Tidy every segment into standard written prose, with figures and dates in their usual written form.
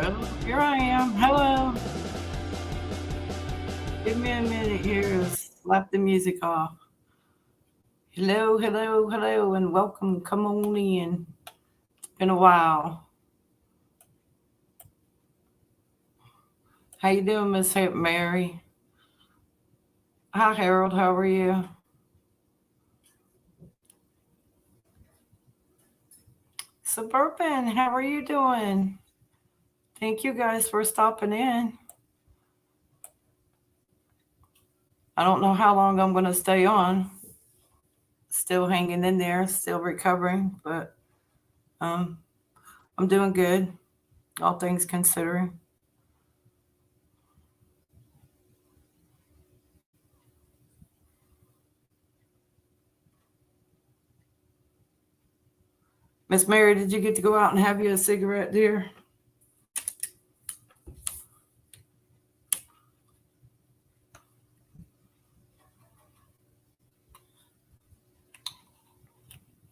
Oh, here I am. Hello. Give me a minute here to slap the music off. Hello, hello, hello, and welcome. Come on in. Been a while. How you doing, Miss Mary? Hi, Harold. How are you? Suburban, how are you doing? Thank you guys for stopping in. I don't know how long I'm going to stay on. Still hanging in there, still recovering, but um, I'm doing good, all things considering. Miss Mary, did you get to go out and have you a cigarette, dear?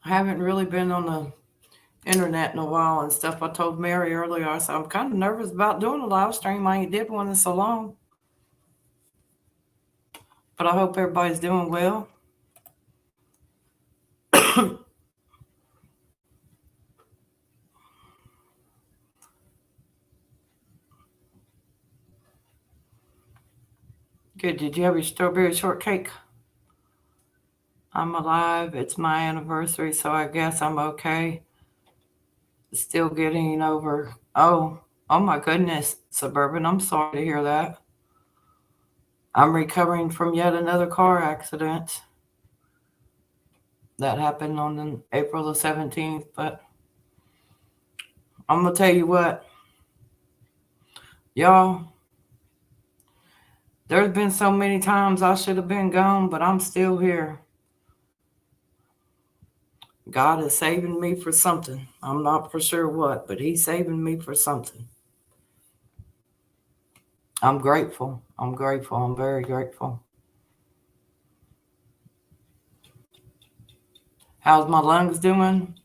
I haven't really been on the internet in a while and stuff. I told Mary earlier, I said, I'm kind of nervous about doing a live stream. I ain't did one in so long. But I hope everybody's doing well. Good. Did you have your strawberry shortcake? I'm alive. It's my anniversary, so I guess I'm okay. Still getting over. Oh my goodness, Suburban. I'm sorry to hear that. I'm recovering from yet another car accident that happened on April the 17th. But I'm going to tell you what, y'all, there's been so many times I should have been gone, but I'm still here. God is saving me for something. I'm not for sure what, but He's saving me for something. I'm grateful. I'm grateful. I'm very grateful. How's my lungs doing?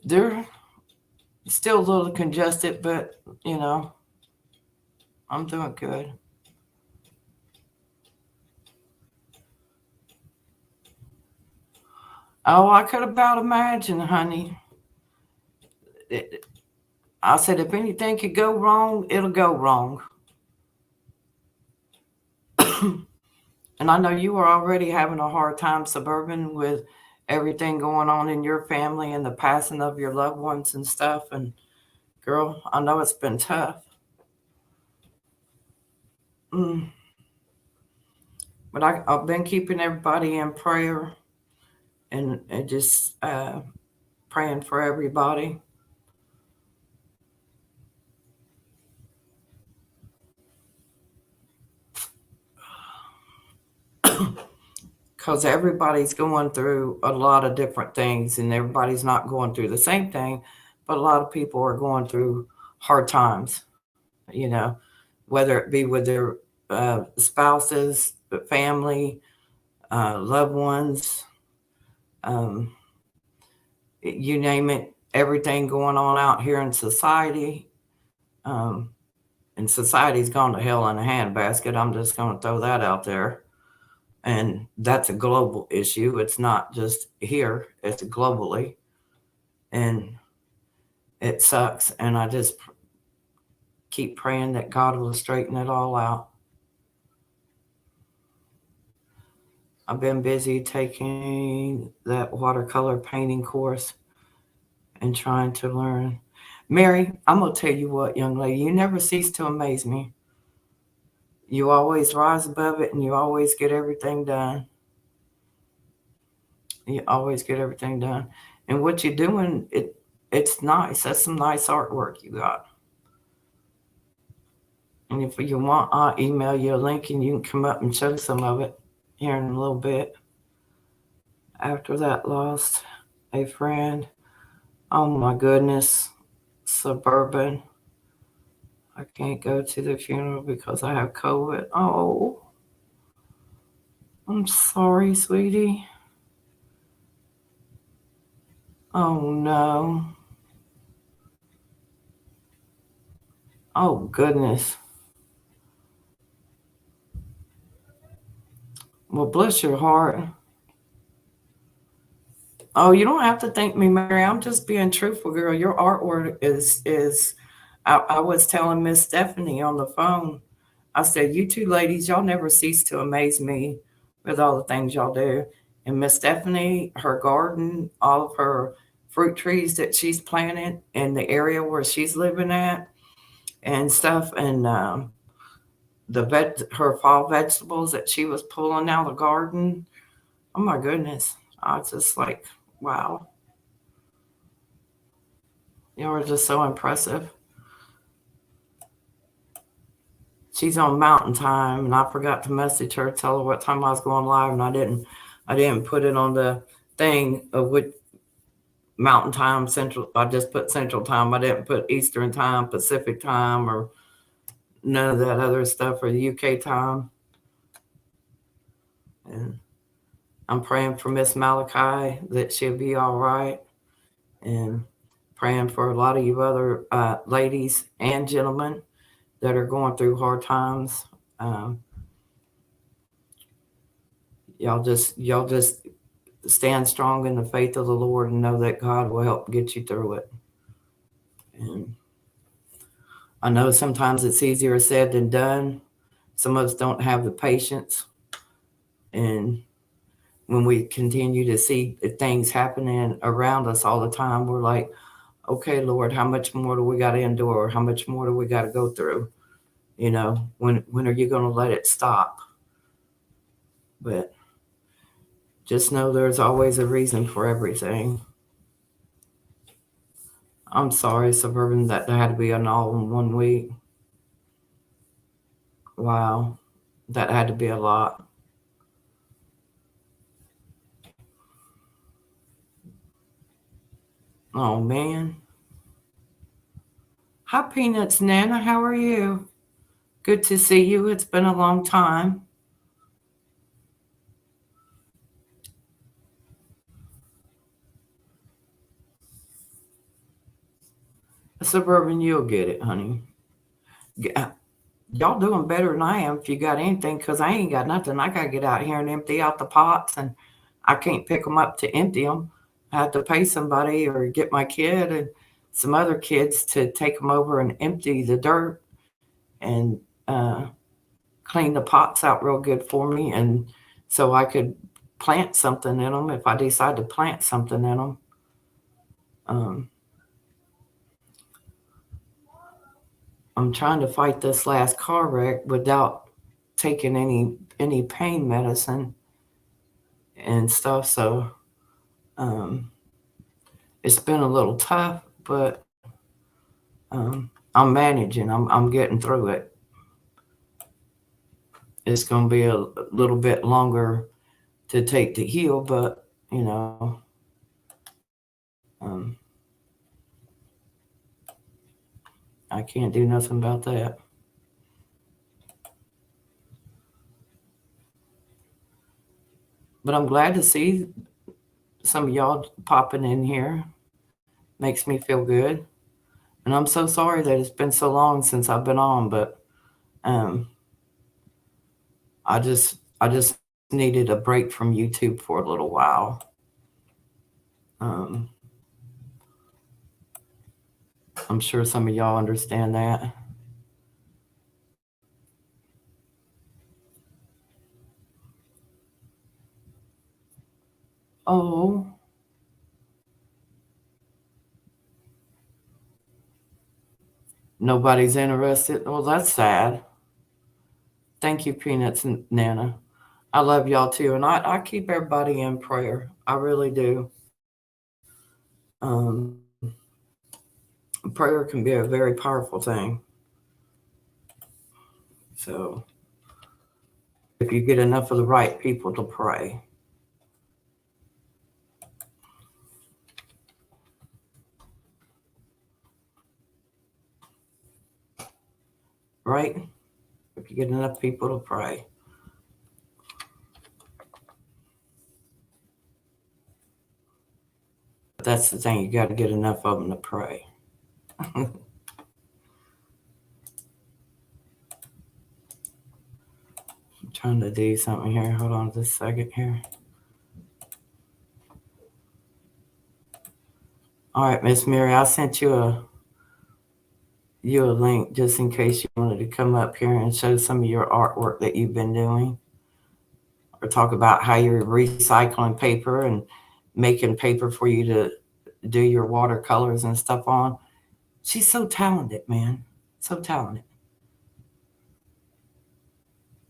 They're still a little congested, but you know, I'm doing good. Oh, I could about imagine, honey. It, I said, if anything could go wrong, it'll go wrong. And I know you are already having a hard time, Suburban, with everything going on in your family and the passing of your loved ones and stuff. And girl, I know it's been tough. Mm. But I've been keeping everybody in prayer and just praying for everybody. Because everybody's going through a lot of different things and everybody's not going through the same thing, but a lot of people are going through hard times, you know, whether it be with their spouses, family, loved ones, um, you name it, everything going on out here in society. Um, and society's gone to hell in a handbasket. I'm just going to throw that out there. And that's a global issue. It's not just here, it's globally. And it sucks. And I just keep praying that God will straighten it all out. I've been busy taking that watercolor painting course and trying to learn. Mary, I'm going to tell you what, young lady, you never cease to amaze me. You always rise above it and you always get everything done. You always get everything done. And what you're doing, it's nice. That's some nice artwork you got. And if you want, I'll email you a link and you can come up and show some of it here in a little bit. After that, lost a friend. Oh my goodness, Suburban. I can't go to the funeral because I have COVID. Oh, I'm sorry, sweetie. Oh no. Oh, goodness. Well, bless your heart. Oh, you don't have to thank me, Mary. I'm just being truthful, girl. Your artwork is. I was telling Miss Stephanie on the phone. I said, "You two ladies, y'all never cease to amaze me with all the things y'all do." And Miss Stephanie, her garden, all of her fruit trees that she's planted in the area where she's living at and stuff, and her fall vegetables that she was pulling out of the garden. Oh my goodness! I was just like, wow. You were just so impressive. She's on Mountain Time, and I forgot to message her, tell her what time I was going live, and I didn't. I didn't put it on the thing of what Mountain Time Central. I just put Central Time. I didn't put Eastern Time, Pacific Time, or none of that other stuff, or the UK time. And I'm praying for Miss Malachi that she'll be all right, and praying for a lot of you other ladies and gentlemen that are going through hard times. Um, y'all just stand strong in the faith of the Lord and know that God will help get you through it. And I know sometimes it's easier said than done. Some of us don't have the patience. And when we continue to see things happening around us all the time, we're like, okay, Lord, how much more do we got to endure? How much more do we got to go through? When are you going to let it stop? But just know there's always a reason for everything. I'm sorry, Suburban, that had to be an all in 1 week. Wow, that had to be a lot. Oh, man. Hi, Peanuts Nana. How are you? Good to see you. It's been a long time. Suburban, you'll get it, honey. Y'all doing better than I am if you got anything, because I ain't got nothing. I got to get out here and empty out the pots, and I can't pick them up to empty them. I have to pay somebody or get my kid and some other kids to take them over and empty the dirt and clean the pots out real good for me, and so I could plant something in them if I decide to plant something in them. Um, I'm trying to fight this last car wreck without taking any pain medicine and stuff. So um, it's been a little tough, but I'm managing. I'm getting through it. It's going to be a little bit longer to take to heal, but um, I can't do nothing about that. But I'm glad to see some of y'all popping in here. Makes me feel good. And I'm so sorry that it's been so long since I've been on, but um, I just needed a break from YouTube for a little while. Um, I'm sure some of y'all understand that. Oh, nobody's interested. Well, that's sad. Thank you, Peanuts and Nana. I love y'all too, and I keep everybody in prayer. I really do. Um, Prayer can be a very powerful thing. So if you get enough of the right people to pray. Right? If you get enough people to pray. But that's the thing, you got to get enough of them to pray. trying to do something here. Hold on just a second here. All right, Miss Mary, I sent you a link just in case you wanted to come up here and show some of your artwork that you've been doing, or talk about how you're recycling paper and making paper for you to do your watercolors and stuff on. She's so talented, man. So talented.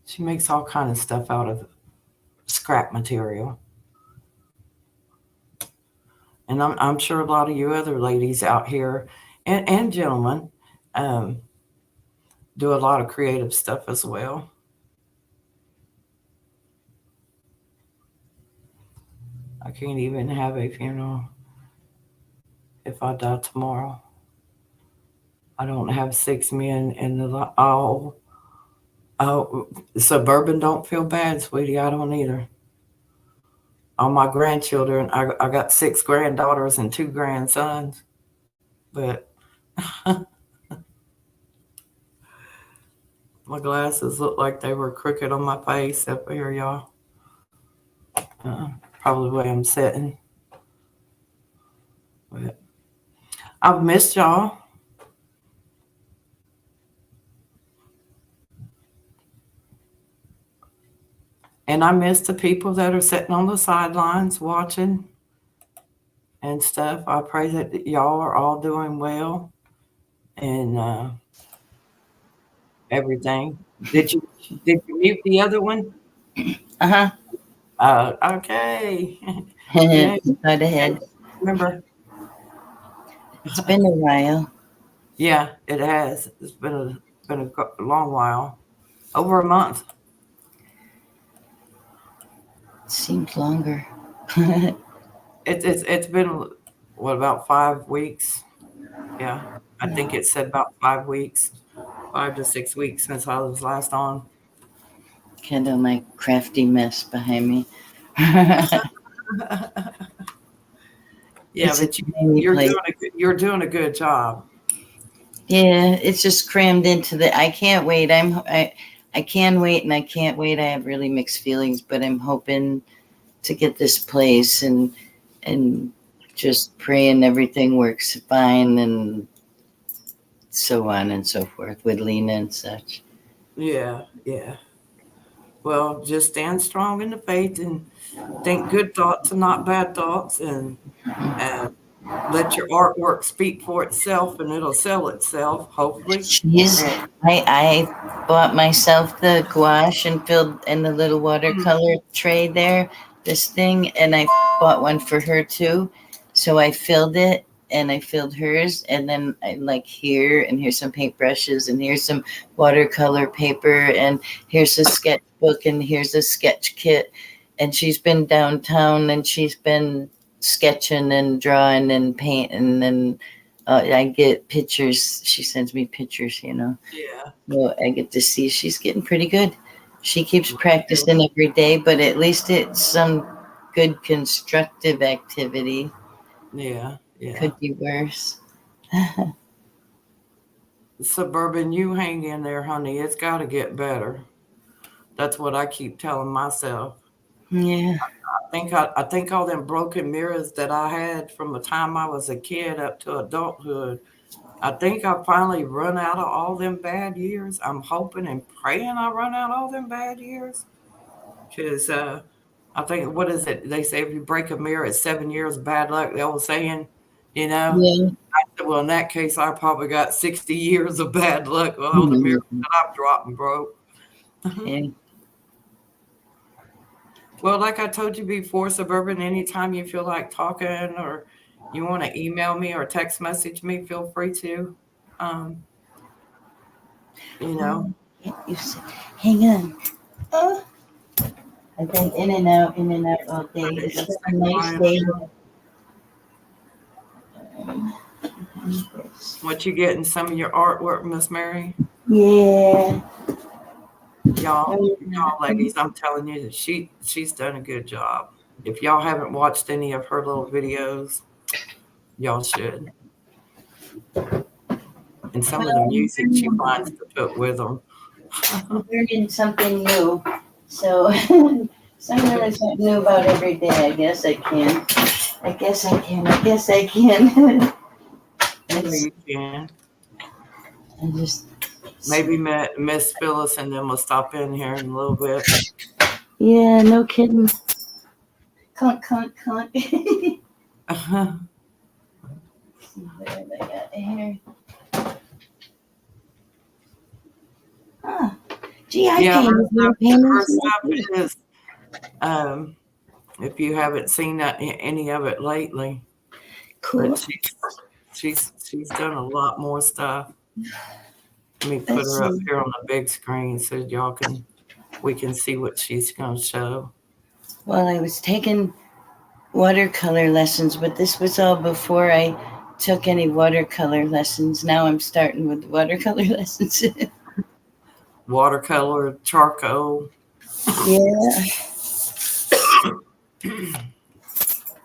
She makes all kind of stuff out of scrap material. And I'm sure a lot of you other ladies out here and gentlemen do a lot of creative stuff as well. I can't even have a funeral if I die tomorrow. I don't have 6 men in the oh, Suburban, don't feel bad, sweetie. I don't either. All my grandchildren, I got 6 granddaughters and 2 grandsons, but my glasses look like they were crooked on my face up here, y'all. Probably the way I'm sitting. But I've missed y'all. And I miss the people that are sitting on the sidelines watching and stuff. I pray that y'all are all doing well and everything. Did you mute the other one? Uh-huh. Okay. Yeah. Right ahead. Remember? It's been a while. Yeah, it has. It's been a long while. Over a month. It seems longer. It's been what, about 5 weeks? Yeah, I think it said about 5 weeks, 5 to 6 weeks since I was last on. Kind of my crafty mess behind me. Yeah, but you're doing a good job. Yeah, it's just crammed into the. I can't wait. I can wait and I can't wait. I have really mixed feelings, but I'm hoping to get this place and just praying everything works fine and so on and so forth with Lena and such. Yeah, yeah. Well, just stand strong in the faith and think good thoughts and not bad thoughts, and let your artwork speak for itself, and it'll sell itself, hopefully. Jeez, I bought myself the gouache and filled in the little watercolor tray there, this thing, and I bought one for her too. So I filled it and I filled hers, and then I like here, and here's some paintbrushes, and here's some watercolor paper, and here's a sketchbook, and here's a sketch kit. And she's been downtown and she's been sketching and drawing and painting, and I get pictures. She sends me pictures, Yeah. Well, I get to see she's getting pretty good. She keeps practicing every day, but at least it's some good constructive activity. Yeah, yeah. Could be worse. Suburban, you hang in there, honey. It's got to get better. That's what I keep telling myself. Yeah. I think all them broken mirrors that I had from the time I was a kid up to adulthood, I think I finally run out of all them bad years. I'm hoping and praying I run out all them bad years. Because I think, what is it? They say if you break a mirror, it's 7 years of bad luck. The old saying, Yeah. I said, well, in that case, I probably got 60 years of bad luck with all the mirrors that I've dropped and broke. Yeah. Well, like I told you before, Suburban, anytime you feel like talking or you want to email me or text message me, feel free to. You know. You said, hang on. I've been in and out all day. It's a nice day. What you getting some of your artwork, Miss Mary? Yeah. Y'all ladies, I'm telling you that she's done a good job. If y'all haven't watched any of her little videos, y'all should. And some of the music she finds to put with them. I'm learning something new. So so I learn something new about every day. I guess I can. I guess I can. I guess I can. Sure It's, you can. I just Maybe Miss Phyllis and them will stop in here in a little bit. yeah, no kidding. Clunk clunk clunk. Uh-huh. What have I got here? Ah, gee, I Yeah, painted more her paintings than I stuff did. is. Um, if you haven't seen any of it lately, Cool. but she's done a lot more stuff. Let me put Let's her up see. here on the big screen so we can see what she's gonna show. Well, I was taking watercolor lessons, but this was all before I took any watercolor lessons. Now I'm starting with watercolor lessons. Watercolor, charcoal. Yeah,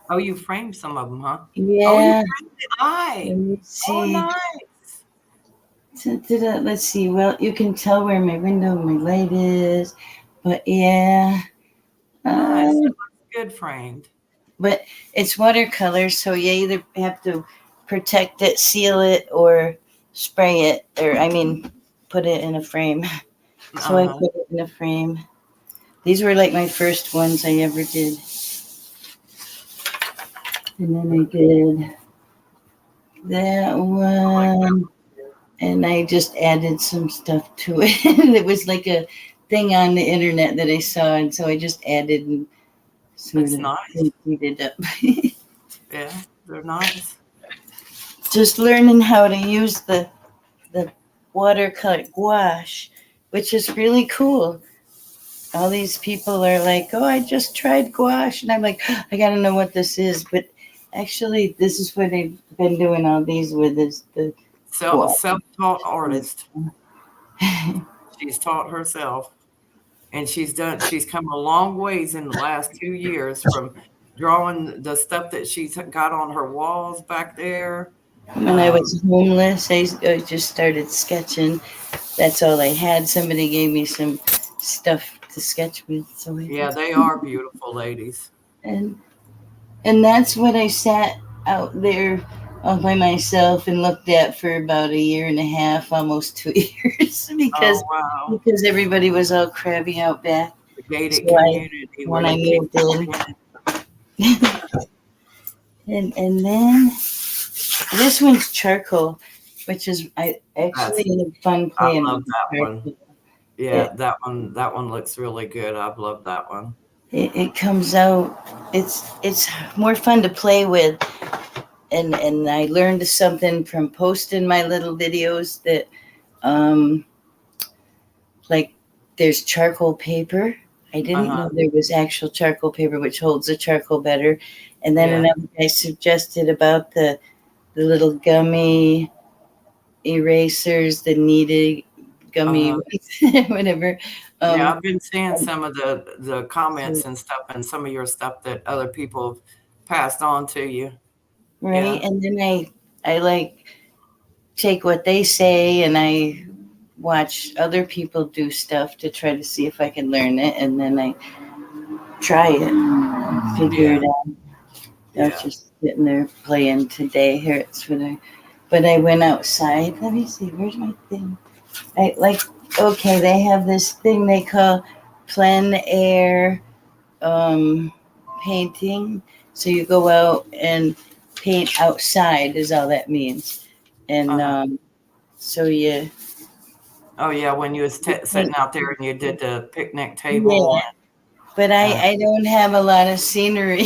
Oh, you framed some of them, huh? Oh, you yeah. framed the eye. Let me Oh, see. nice. Let's see. Well, you can tell where my window, my light is, but yeah. Nice. Uh, It looks good framed. but it's watercolor, so you either have to protect it, seal it, or spray it, or I mean, put it in a frame. So I Uh-huh. put it in a frame. These were like my first ones I ever did. And then I did that one, and I just added some stuff to it. It was like a thing on the internet that I saw, and so I just added and sort It's of nice. heated up. Yeah, they're nice. Just learning how to use the watercolor gouache, which is really cool. All these people are like, "Oh, I just tried gouache," and I'm like, "I got to know what this is." But actually, this is what I've been doing all these with is the gouache. Self-taught artist. She's taught herself. And she's come a long ways in the last 2 years from drawing the stuff that she's got on her walls back there. When I was homeless, I just started sketching. That's all I had. Somebody gave me some stuff to sketch with, so I Yeah, just they are beautiful ladies. and and that's what I sat out there all by myself and looked at for about a year and a half, almost 2 years, Oh, wow. because everybody was all crabby out back. The gated So community where when I they can't moved walk in, and then this one's charcoal, which is I actually had fun I playing love with that one. charcoal. Yeah, that one looks really good. I love that one. It comes out. It's more fun to play with, and I learned something from posting my little videos that um like there's charcoal paper. I didn't Uh-huh. know there was actual charcoal paper which holds the charcoal better. And then Yeah. another guy suggested about the little gummy erasers, the kneaded gummy Uh-huh. whatever. Yeah, Um, I've been seeing some of the comments so- and stuff and some of your stuff that other people have passed on to you. right. Yeah. And then I like take what they say and I watch other people do stuff to try to see if I can learn it, and then I try it, figure Yeah. it out. I was Yeah. just sitting there playing today. Here it's but I went outside. Let me see, where's my thing? I like okay, they have this thing they call plein air painting. So you go out and paint outside is all that means. And Uh-huh. so you Oh yeah, when you was paint. sitting out there and you did the picnic table Yeah, but and I don't have a lot of scenery.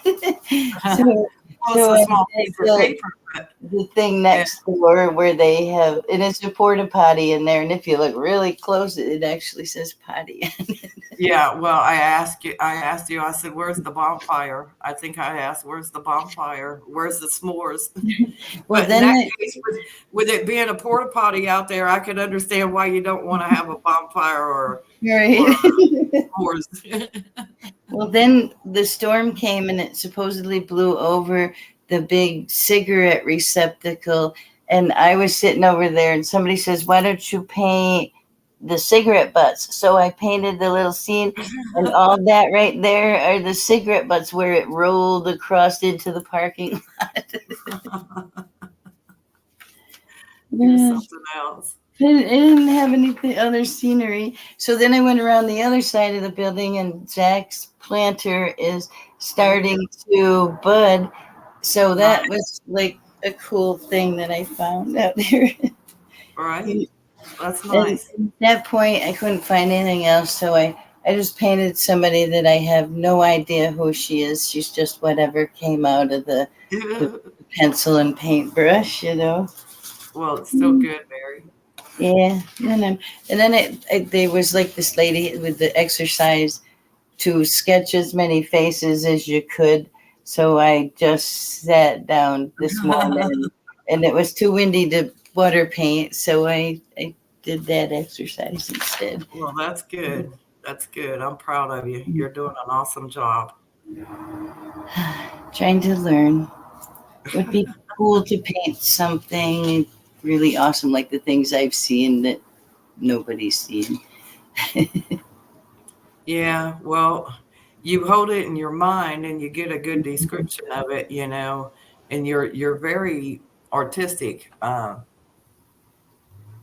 so well, it's so a I small did piece of paper, but the thing yeah, next door where they have and it's a porta potty in there, and if you look really close, it actually says potty. yeah. Well, I asked you. I said, "Where's the bonfire?" I think I asked, "Where's the bonfire? Where's the s'mores?" Well, But in then that I, case, with it being a porta potty out there, I could understand why you don't want to have a bonfire or right. s'mores. Well, then the storm came and it supposedly blew over the big cigarette receptacle. And I was sitting over there, and somebody says, "Why don't you paint the cigarette butts. So I painted the little scene, and all that right there are the cigarette butts where it rolled across into the parking You're lot. something else. It didn't have any other scenery. So then I went around the other side of the building, and Jack's planter is starting to bud. So that Nice. was like a cool thing that I found out there. Right. That's And nice. at that point, I couldn't find anything else. So I just painted somebody that I have no idea who she is. She's just whatever came out of the pencil and paintbrush, you know. Well, it's still good, Mary. Yeah, and then there was like this lady with the exercise to sketch as many faces as you could. So I just sat down this morning, and it was too windy to water paint, so I did that exercise instead. Well, that's good. That's good. I'm proud of you. You're doing an awesome job. Trying to learn. It would be cool to paint something really awesome, like the things I've seen that nobody's seen. Yeah, well, you hold it in your mind and you get a good description of it, and you're very artistic.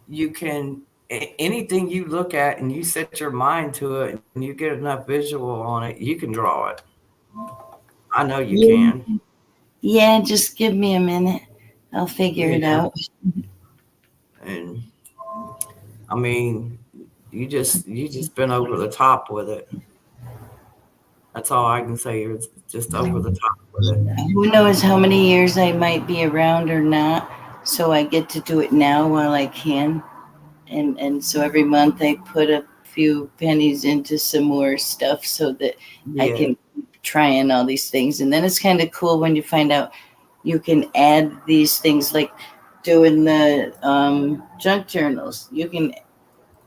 You can anything you look at and you set your mind to it and you get enough visual on it, you can draw it. I know you Yeah, can. yeah, just give me a minute. I'll figure it Yeah, out. and I mean, you just been over the top with it. That's all I can say. You're just over the top with it. Who knows how many years I might be around or not? So I get to do it now while I can. And so every month I put a few pennies into some more stuff so that I Yeah, can keep trying all these things. And then it's kind of cool when you find out you can add these things, like doing the junk journals. You can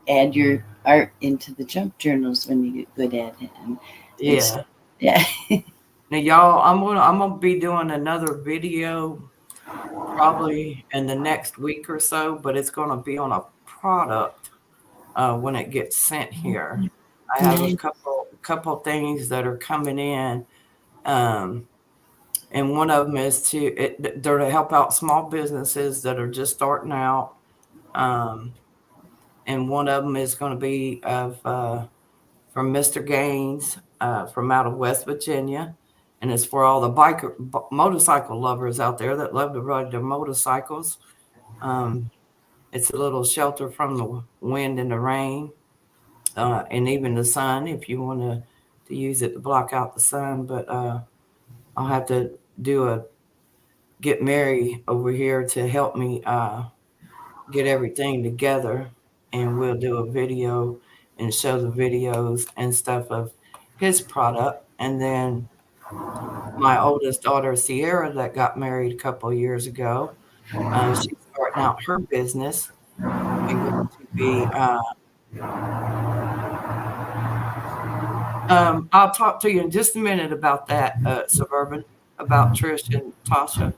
add your art into the junk journals when you get good at it. And it's, yeah. yeah. Now, y'all, I'm gonna be doing another video probably in the next week or so, but it's gonna be on a product when it gets sent here. I have a Nice. couple things that are coming in, um, and one of them is they're to help out small businesses that are just starting out, um, and one of them is going to be from Mr. Gaines from out of West Virginia. And it's for all the motorcycle lovers out there that love to ride their motorcycles. Um, it's a little shelter from the wind and the rain, and even the sun if you want to use it to block out the sun. But I'll have to get Mary over here to help me get everything together, and we'll do a video and show the videos and stuff of his product. And then my oldest daughter, Sierra, that got married a couple of years ago, she's starting out her business and going to be. I'll talk to you in just a minute about that, Suburban, about Trish and Tasha.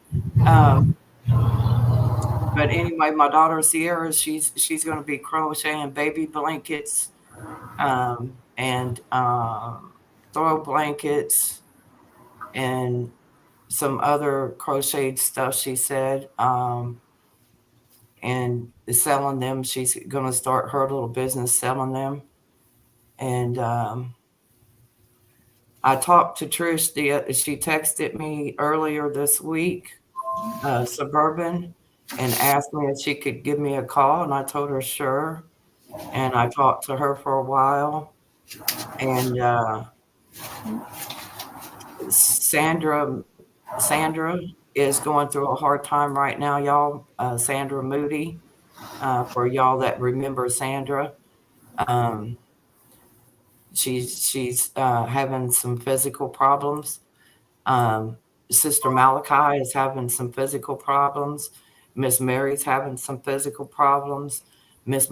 Um, but anyway, my daughter Sierra, she's going to be crocheting baby blankets, and throw blankets and some other crocheted stuff. She said, and selling them. She's going to start her little business selling them. And I talked to Trish. She texted me earlier this week, Suburban, and asked me if she could give me a call, and I told her sure. And I talked to her for a while, and Sandra is going through a hard time right now, y'all. Sandra Moody, for y'all that remember Sandra, um, she's having some physical problems. Um, Sister Malachi is having some physical problems. Miss Mary's having some physical problems. Miss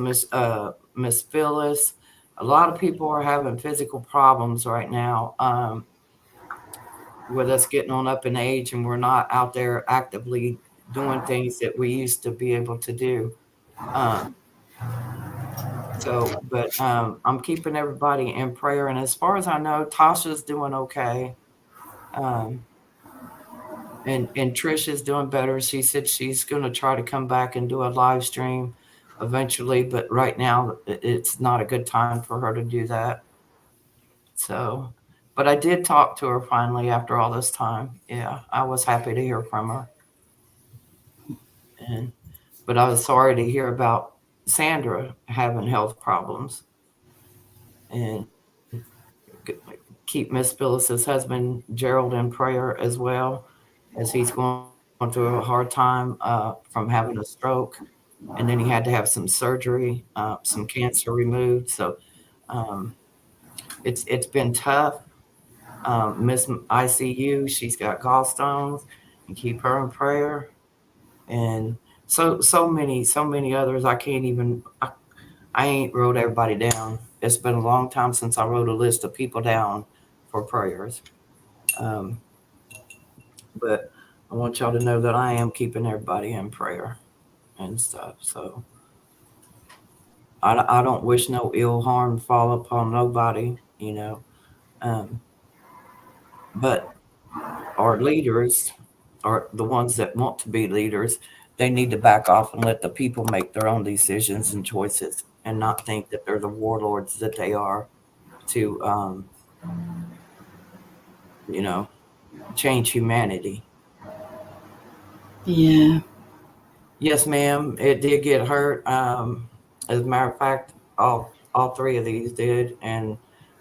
Phyllis. A lot of people are having physical problems right now. With us getting on up in age and we're not out there actively doing things that we used to be able to do. Um, So, but I'm keeping everybody in prayer. And as far as I know, Tasha's doing okay. Um, and Trish is doing better. She said she's going to try to come back and do a live stream eventually, but right now it's not a good time for her to do that. So, but I did talk to her finally after all this time. Yeah, I was happy to hear from her. And but I was sorry to hear about Sandra having health problems. And keep Miss Phyllis's husband Gerald in prayer as well, as he's going through a hard time from having a stroke, and then he had to have some surgery, some cancer removed. So um, it's been tough. Miss ICU, she's got gallstones, and keep her in prayer. And so many others. I can't even. I ain't wrote everybody down. It's been a long time since I wrote a list of people down for prayers. Um, but I want y'all to know that I am keeping everybody in prayer and stuff. So I don't wish no ill harm fall upon nobody, you know. Um, but our leaders, or the ones that want to be leaders, they need to back off and let the people make their own decisions and choices, and not think that they're the warlords that they are to, you know, change humanity. Yeah. Yes, ma'am. It did get hurt. As a matter of fact, all three of these did, and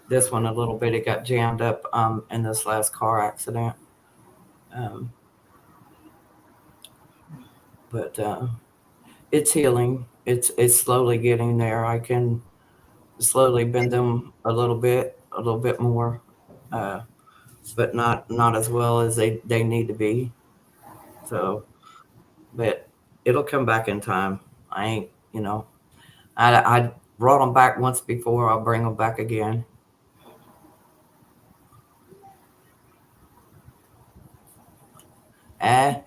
this one a little bit. It got jammed up in this last car accident. Um, but it's healing. It's slowly getting there. I can slowly bend them a little bit more, uh, but not as well as they need to be. So, but it'll come back in time. I ain't, you know, I brought them back once before. I'll bring them back again.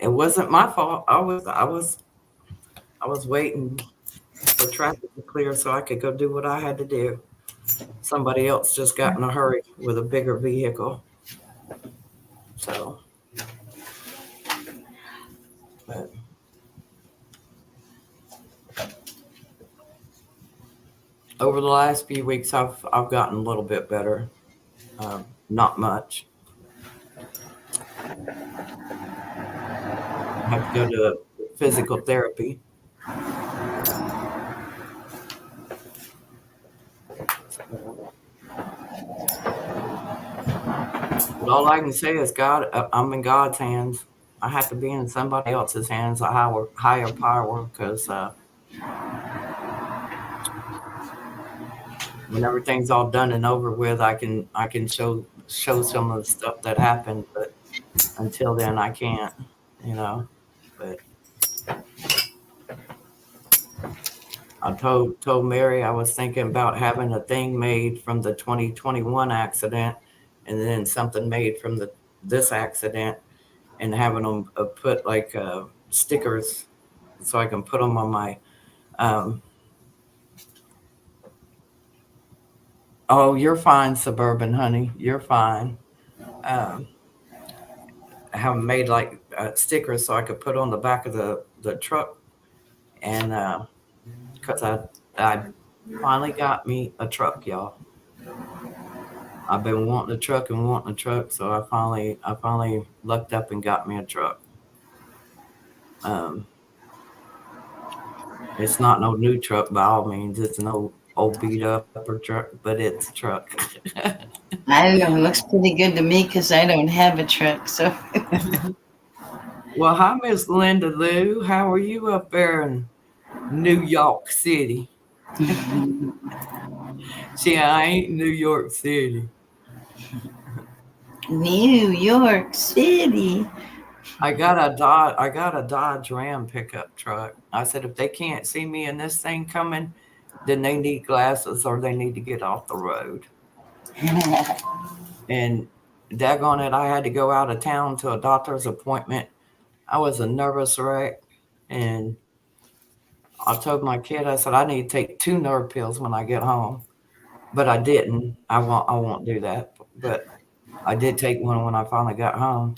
It wasn't my fault. I was waiting for traffic to clear so I could go do what I had to do. Somebody else just got in a hurry with a bigger vehicle. So, but over the last few weeks, I've gotten a little bit better. Not much. I have to go to physical therapy. But all I can say is God. I'm in God's hands. I have to be in somebody else's hands, a higher power, because when everything's all done and over with, I can show some of the stuff that happened. But until then, I can't. You know. But I told Mary I was thinking about having a thing made from the 2021 accident, and then something made from this accident, and having them put like stickers, so I can put them on my. Um, oh, you're fine, suburban honey. You're fine. Um, have 'em made like stickers so I could put on the back of the truck, and because I finally got me a truck, y'all. I've been wanting a truck and wanting a truck, so I finally lucked up and got me a truck. Um, it's not no new truck by all means. It's no old beat up truck, but it's a truck. I don't know. It looks pretty good to me because I don't have a truck. So Well, hi, Miss Linda Lou. How are you up there in New York City? See, I ain't New York City. New York City. I got a Dodge Ram pickup truck. I said if they can't see me in this thing coming, then they need glasses or they need to get off the road. And daggone it, I had to go out of town to a doctor's appointment. I was a nervous wreck, and I told my kid, I said, I need to take 2 nerve pills when I get home, but I didn't. I won't do that, but I did take one when I finally got home.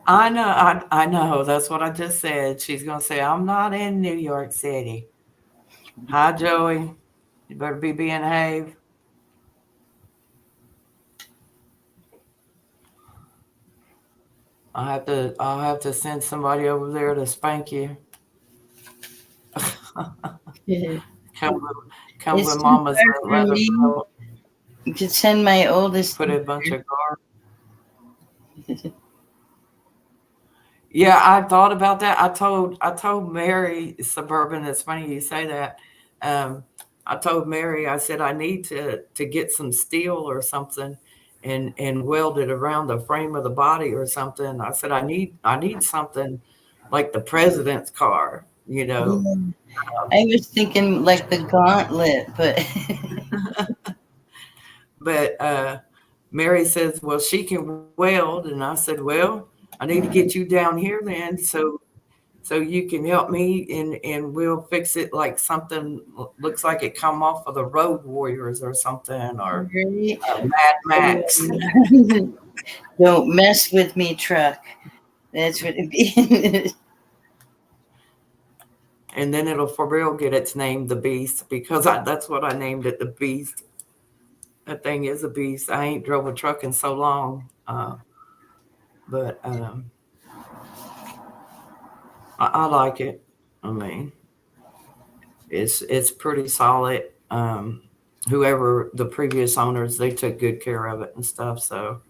I know, I know. That's what I just said. She's gonna say, I'm not in New York City. Hi, Joey. You better be behave. I'll have to send somebody over there to spank you. Come with, come It's with too mama's far from leather me. belt, You could send my oldest. put a bunch of guard. Yeah, I thought about that. I told Mary Suburban. It's funny you say that. Um, I told Mary. I said I need to get some steel or something, and weld it around the frame of the body or something. I said I need something like the president's car. Yeah. I was thinking like the gauntlet, but But Mary says, well, she can weld, and I said, well, I need to get you down here then, so you can help me, and we'll fix it like something looks like it come off of the Road Warriors or something, or right? Mad Max. Don't mess with me, truck. That's what it be. And then it'll for real get its name, the Beast, because that's what I named it, the Beast. That thing is a beast. I ain't drove a truck in so long, but I like it. I mean, it's pretty solid. Whoever the previous owners, they took good care of it and stuff. So,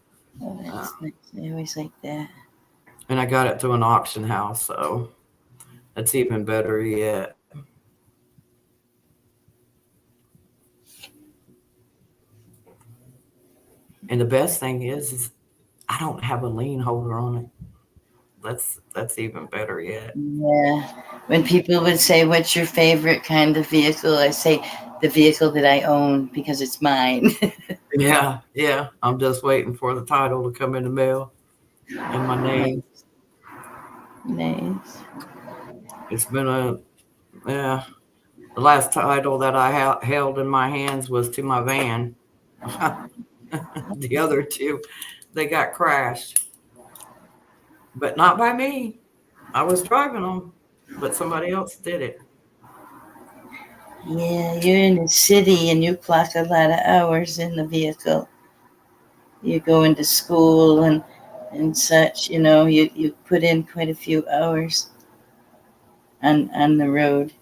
Oh, uh, that's nice. I always like that. and I got it to an auction house, so that's even better yet. And the best thing is I don't have a lien holder on it. That's even better yet. Yeah. When people would say, "What's your favorite kind of vehicle?" I say, "The vehicle that I own because it's mine." Yeah, yeah. I'm just waiting for the title to come in the mail and my name. Nice. Nice. It's been a yeah. The last title that I held in my hands was to my van. The other two, they got crashed, but not by me. I was driving them, but somebody else did it. Yeah, you're in the city and you clock a lot of hours in the vehicle. You go into school and such. You put in quite a few hours on the road.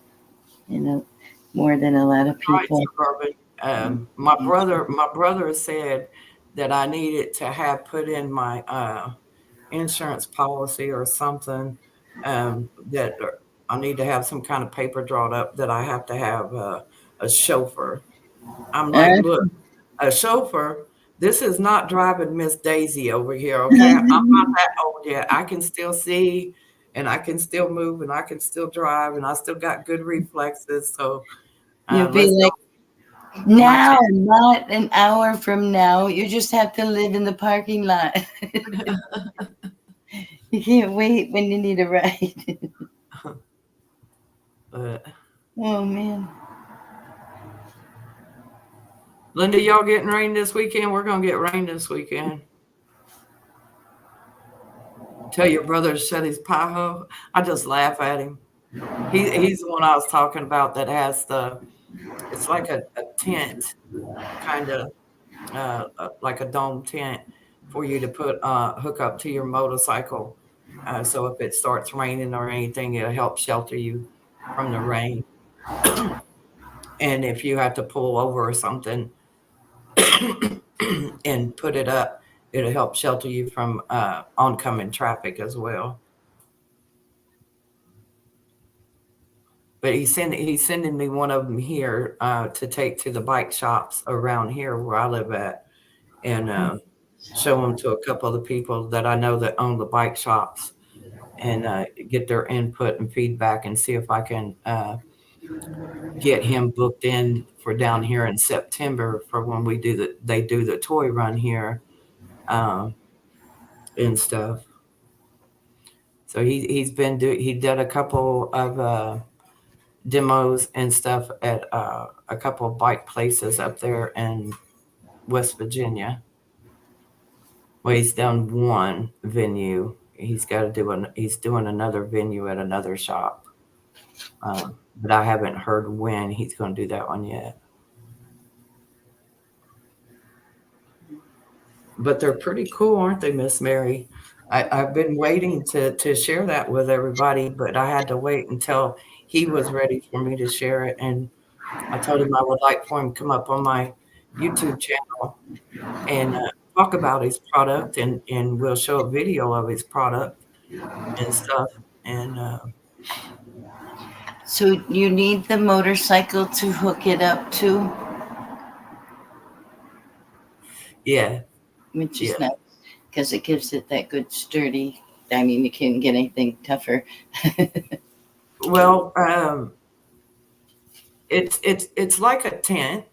You know, more than a lot of Right, people. Suburban. My brother said that I needed to have put in my insurance policy or something, that I need to have some kind of paper drawn up that I have to have a chauffeur. I'm like, Uh, look, a chauffeur. This is not driving Miss Daisy over here, okay? I'm not that old yet. I can still see, and I can still move, and I can still drive, and I still got good reflexes. So You'll be let's like, go. My now, not an hour from now. You just have to live in the parking lot. You can't wait when you need a ride. but Oh man. Linda, y'all getting rain this weekend? We're gonna get rain this weekend. Tell your brother to shut his pie hole. I just laugh at him. He's the one I was talking about that has the. It's like a tent, kind of like a dome tent for you to put hook up to your motorcycle. So if it starts raining or anything, it'll help shelter you from the rain. And if you have to pull over or something and put it up, it'll help shelter you from oncoming traffic as well. But he's sending me one of them here to take to the bike shops around here where I live at, and show them to a couple of the people that I know that own the bike shops, and get their input and feedback, and see if I can get him booked in for down here in September for when they do the toy run here, um, and stuff. So he did a couple of demos and stuff at a couple of bike places up there in West Virginia. Well, he's done one venue. He's got to do he's doing another venue at another shop. But I haven't heard when he's going to do that one yet. But they're pretty cool, aren't they, Miss Mary? I've been waiting to share that with everybody, but I had to wait until he was ready for me to share it. And I told him I would like for him to come up on my YouTube channel and talk about his product, and we'll show a video of his product and stuff. And So you need the motorcycle to hook it up to, yeah, which is yeah. nice because it gives it that good sturdy. I mean, you can't get anything tougher. Well, it's like a tent,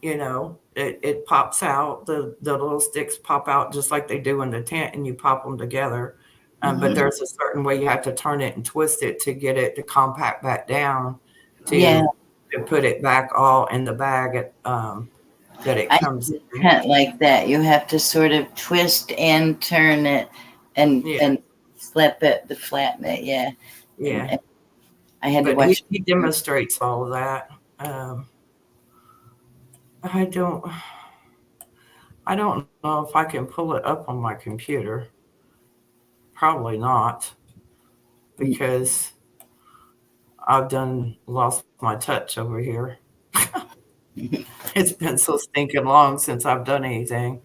you know. It pops out. The little sticks pop out just like they do in the tent, and you pop them together. But Mhm. there's a certain way you have to turn it and twist it to get it to compact back down Yeah, to put it back all in the bag that it I comes see in. tent like that. You have to sort of twist and turn it and Yeah, and flip it to flatten it. Yeah, yeah. and I had to But he, watch. he demonstrates all of that. I don't I don't know if I can pull it up on my computer. Probably not, because I've lost my touch over here. It's been so stinking long since I've done anything.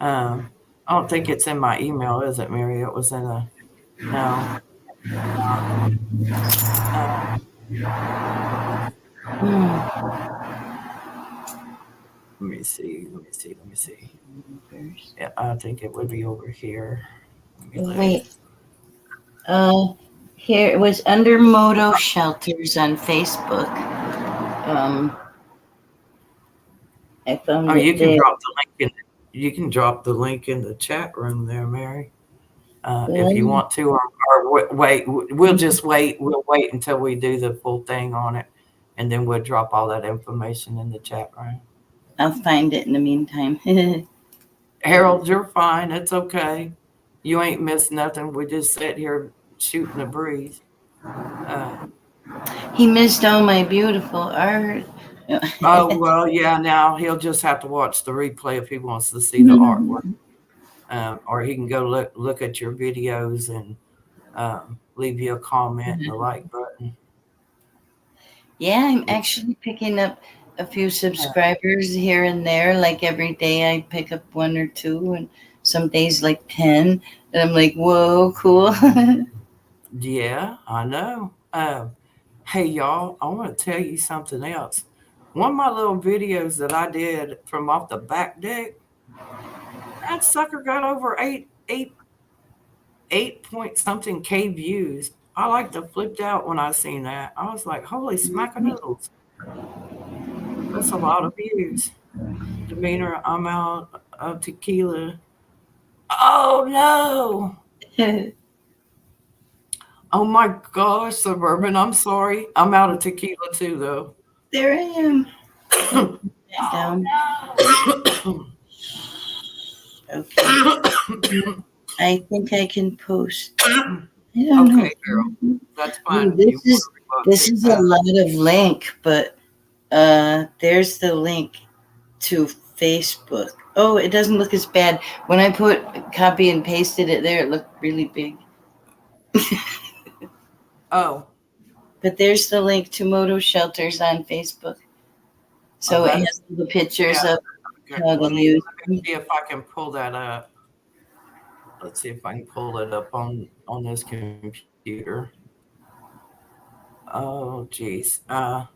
I don't think it's in my email, is it, Mary? It was in a no. Uh, let me see. Let me see. Yeah, I think it would be over here. Let me look. Wait, here it was under Moto Shelters on Facebook. I found Oh, it there. you can drop the link in the chat room there, Mary, if you Well, want to, or wait. We'll just wait. We'll wait until we do the full thing on it, and then we'll drop all that information in the chat room. I'll find it in the meantime. Harold, you're fine. It's okay. You ain't missed nothing. We just sat here shooting the breeze. He missed all my beautiful art. Oh, well, yeah. Now he'll just have to watch the replay if he wants to see the artwork, or he can go look at your videos and leave you a comment and a like button. Yeah, I'm actually picking up a few subscribers here and there. Like every day I pick up one or two, and some days like 10. And I'm like, whoa, cool. Yeah, I know. Hey, y'all, I want to tell you something else. One of my little videos that I did from off the back deck, that sucker got over eight point something K views. I like to flipped out when I seen that. I was like, holy smackadoodles. That's a lot of views. Demeanor, I'm out of tequila. Oh no. Oh my gosh, Suburban, I'm sorry. I'm out of tequila too, though. There I am. Down. Okay. I think I can post. I don't Okay, girl. That's fine. This is a lot of link, but there's the link to Facebook. Oh, it doesn't look as bad. When I copy and pasted it there, it looked really big. Oh. But there's the link to Moto Shelters on Facebook. So it has the pictures of how Let to me use. see if I can pull that up. Let's see if I can pull it up on this computer. Oh, geez. I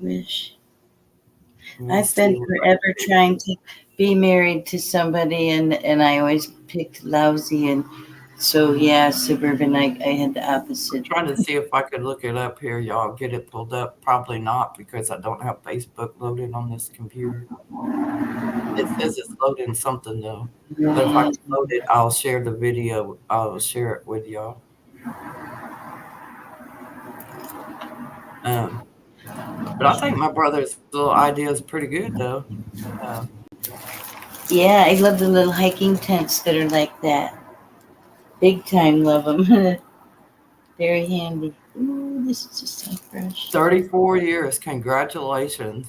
wish. I've been forever trying to be married to somebody, and I always picked lousy and So yeah, suburban. I had the opposite. Trying to see if I could look it up here, y'all. Get it pulled up. Probably not because I don't have Facebook loaded on this computer. It says it's loading something though. But if I can load it, I'll share the video. I'll share it with y'all. But I think my brother's little idea is pretty good though. Yeah, I love the little hiking tents that are like that. Big time love them. Very handy. Ooh, this is just so fresh. 34 years. Congratulations.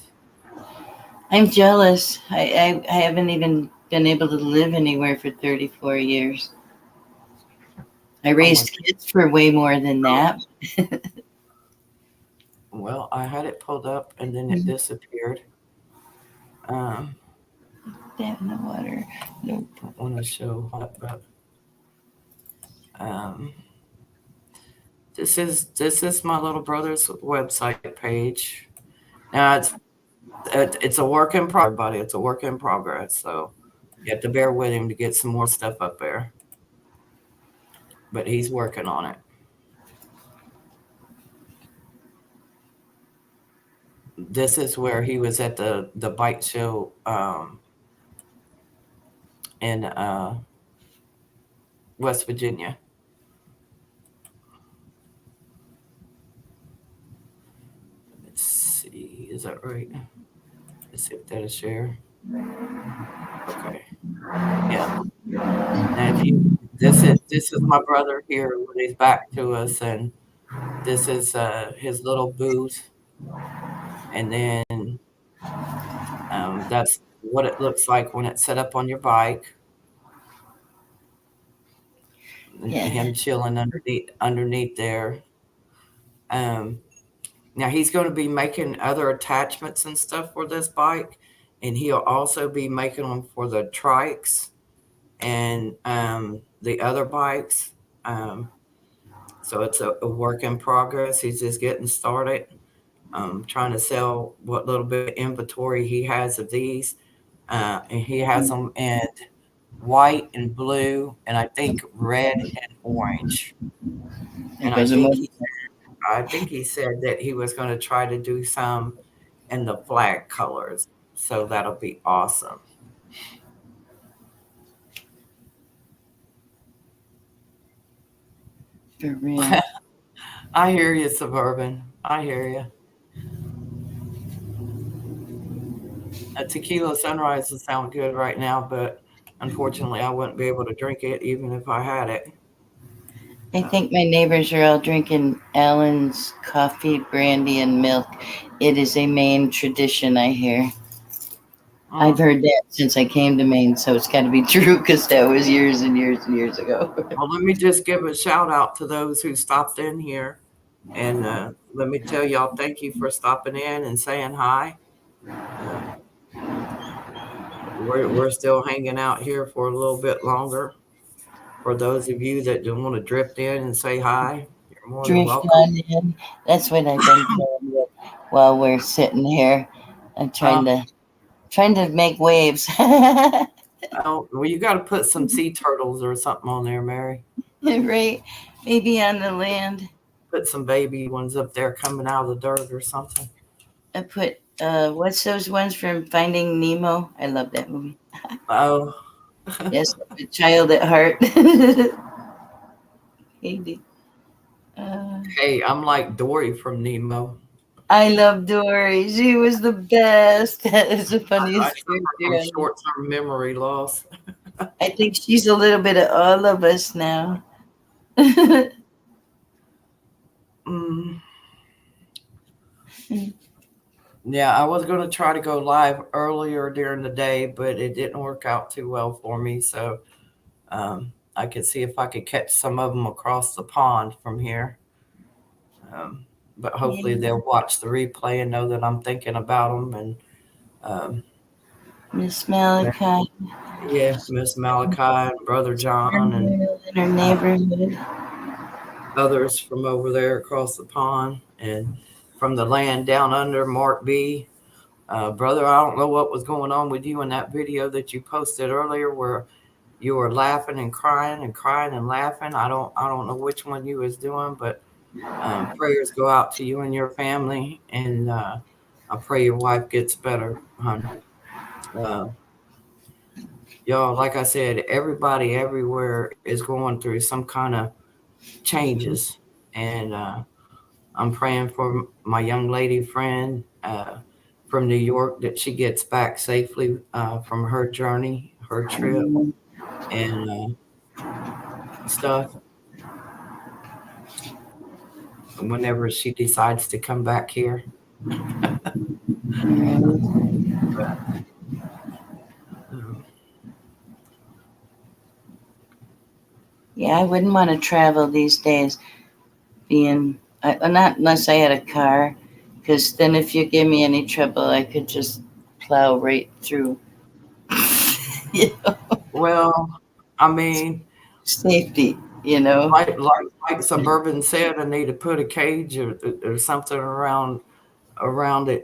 I'm jealous. I haven't even been able to live anywhere for 34 years. I raised kids for way more than that. Well, I had it pulled up and then it disappeared. That in the water. Nope. I don't want to show what, but this is my little brother's website page. Now it's a work in progress, buddy. It's a work in progress. So you have to bear with him to get some more stuff up there. But he's working on it. This is where he was at the bike show in West Virginia. Let's see, is that right? Let's see if that'll share. Okay. Yeah. Now this is my brother here when he's back to us, and this is his little booth. And then that's what it looks like when it's set up on your bike. Yeah. Him chilling underneath there. Now he's going to be making other attachments and stuff for this bike, and he'll also be making them for the trikes and the other bikes. So it's a work in progress. He's just getting started. Trying to sell what little bit of inventory he has of these. And he has them in white and blue, and I think red and orange. And I think he said that he was going to try to do some in the flag colors. So that'll be awesome. For real. I hear you, Suburban. I hear you. A tequila sunrise will sound good right now, but unfortunately I wouldn't be able to drink it even if I had it. I think my neighbors are all drinking Allen's coffee, brandy, and milk. It is a Maine tradition, I hear. I've heard that since I came to Maine, so it's got to be true because that was years and years and years ago. Well, let me just give a shout out to those who stopped in here. And let me tell y'all, thank you for stopping in and saying hi. We're still hanging out here for a little bit longer. For those of you that don't want to drift in and say hi, you're more than welcome. On in. That's what I've been doing with while we're sitting here. I'm trying to make waves. Oh, well, you got to put some sea turtles or something on there, Mary. Right, maybe on the land. Put some baby ones up there coming out of the dirt or something. I put what's those ones from Finding Nemo? I love that movie. Oh. Yes, a child at heart. Hey, I'm like Dory from Nemo. I love Dory. She was the best. That is the funniest character. Short-term memory loss. I think she's a little bit of all of us now. Yeah, I was going to try to go live earlier during the day, but it didn't work out too well for me. So I could see if I could catch some of them across the pond from here. But hopefully they'll watch the replay and know that I'm thinking about them. And Miss Malachi. Yeah, Miss Malachi and Brother John and in her neighborhood. Others from over there across the pond and from the land down under, Mark B. Brother, I don't know what was going on with you in that video that you posted earlier where you were laughing and crying and laughing. I don't know which one you was doing, but prayers go out to you and your family, and I pray your wife gets better, hon. Uh, y'all, like I said, everybody everywhere is going through some kind of changes, and I'm praying for my young lady friend from New York that she gets back safely from her journey, her trip, and stuff. Whenever she decides to come back here. Um, Yeah, I wouldn't want to travel these days, not unless I had a car, because then if you give me any trouble, I could just plow right through. You know, well, I mean, safety, you know. like Suburban said, I need to put a cage or something around it.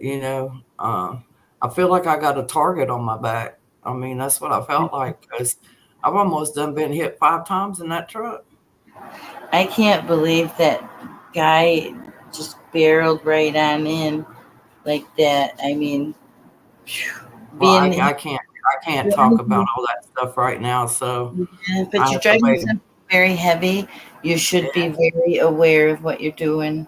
I feel like I got a target on my back. I mean, that's what I felt like because I've almost done been hit 5 times in that truck. I can't believe that guy just barreled right on in like that. I mean, phew, Well, being, I can't talk about all that stuff right now, so yeah, I but you're have to driving wait. something very heavy. You should be very aware of what you're doing.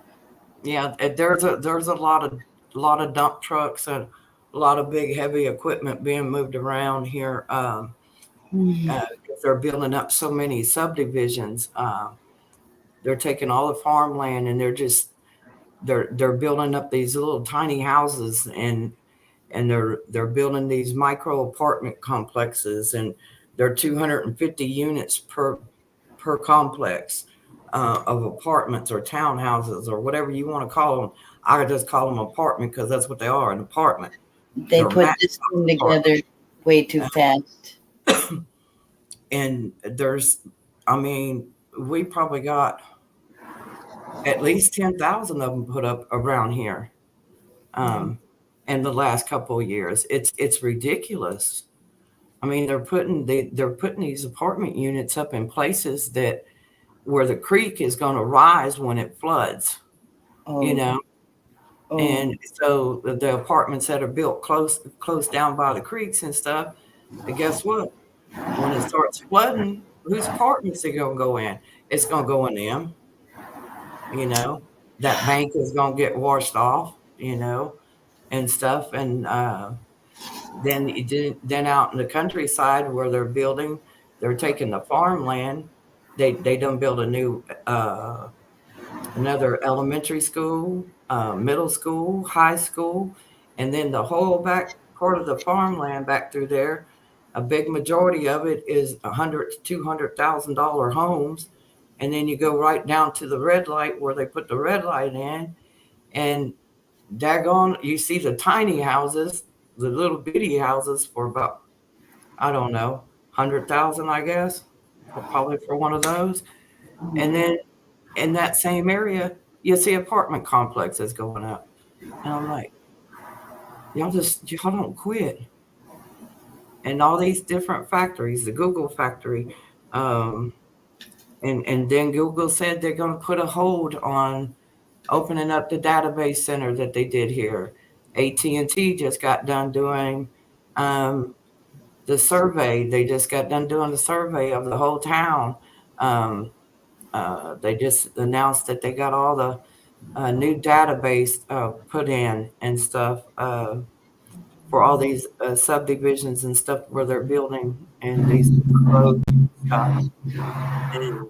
Yeah, there's a lot of dump trucks and a lot of big heavy equipment being moved around here. 'Cause they're building up so many subdivisions. They're taking all the farmland and they're building up these little tiny houses and they're building these micro apartment complexes and they're 250 units per complex of apartments or townhouses or whatever you want to call them. I just call them apartment because that's what they are, an apartment. They They're put massive this thing together apartments. way too fast. And I mean, we probably got at least 10,000 of them put up around here um, in the last couple of years. It's ridiculous. I mean, they're putting these apartment units up in places that where the creek is going to rise when it floods, you Oh, know. oh, And so the apartments that are built close down by the creeks and stuff, and guess what? When it starts flooding, whose apartments are going to go in? It's going to go in them, you know. That bank is going to get washed off, and stuff. And then out in the countryside where they're building, they're taking the farmland. They don't build a new another elementary school, middle school, high school, and then the whole back part of the farmland back through there. A big majority of it is $100,000 to $200,000 homes, and then you go right down to the red light where they put the red light in, and daggone, you see the tiny houses, the little bitty houses for about I don't know 100,000, I guess, probably for one of those, and then in that same area, you see apartment complexes going up. And I'm like, y'all don't quit. And all these different factories, the Google factory, um, and then Google said they're going to put a hold on opening up the database center that they did here. AT&T just got done doing um, the survey. They just got done doing the survey of the whole town. Um, they just announced that they got all the new database put in and stuff for all these subdivisions and stuff where they're building and these roads and stuff. And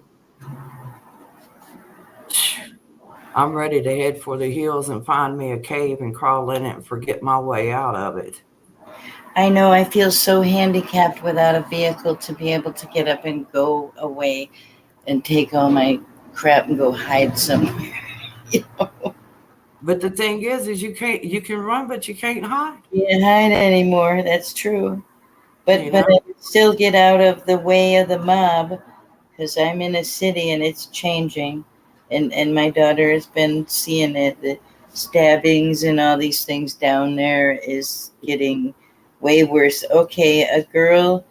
I'm ready to head for the hills and find me a cave and crawl in it and forget my way out of it. I know. I feel so handicapped without a vehicle to be able to get up and go away and take all my crap and go hide somewhere. You know? But the thing is you can run, but you can't hide. Can't hide anymore. That's true. You But know, I would still get out of the way of the mob because I'm in a city and it's changing, and my daughter has been seeing it. The stabbings and all these things down there is getting way worse. Okay, a girl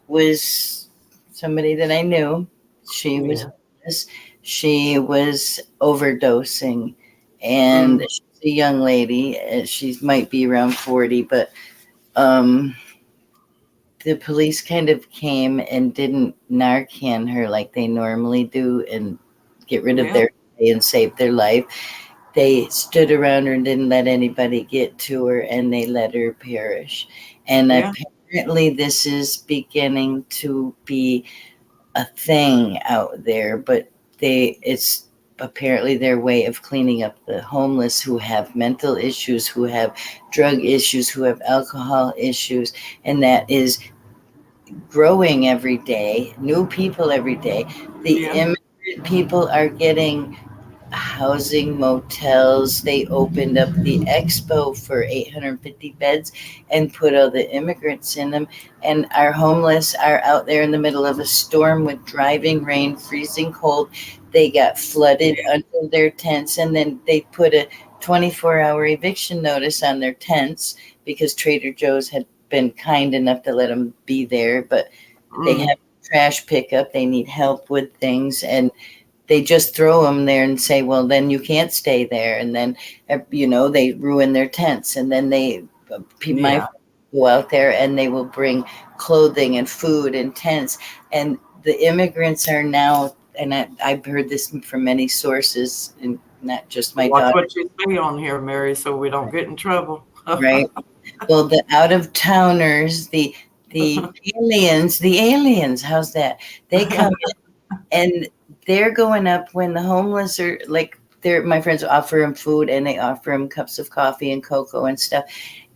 was somebody that I knew. She was Yeah. homeless. She was overdosing, and Mm. she's a young lady. She might be around 40, but um, the police kind of came and didn't Narcan her like they normally do and get rid of Yeah. their and save their life. They stood around her and didn't let anybody get to her, and they let her perish. And Yeah. apparently, this is beginning to be a thing out there, but it's apparently their way of cleaning up the homeless who have mental issues, who have drug issues, who have alcohol issues, and that is growing every day, new people every day. The Yeah. immigrant people are getting housing motels. They opened up the expo for 850 beds and put all the immigrants in them. And our homeless are out there in the middle of a storm with driving rain, freezing cold. They got flooded under their tents, and then they put a 24-hour eviction notice on their tents because Trader Joe's had been kind enough to let them be there, but they Mm. have trash pickup. They need help with things, and they just throw them there and say, well, then you can't stay there. And then, they ruin their tents. And then my Yeah. friends go out there and they will bring clothing and food and tents. And the immigrants are now, and I've heard this from many sources, and not just my Watch daughter, what you say on here, Mary, so we don't get in trouble. right? Well, the out of towners, the aliens, how's that? They come and they're going up when the homeless are like my friends offer them food and they offer them cups of coffee and cocoa and stuff,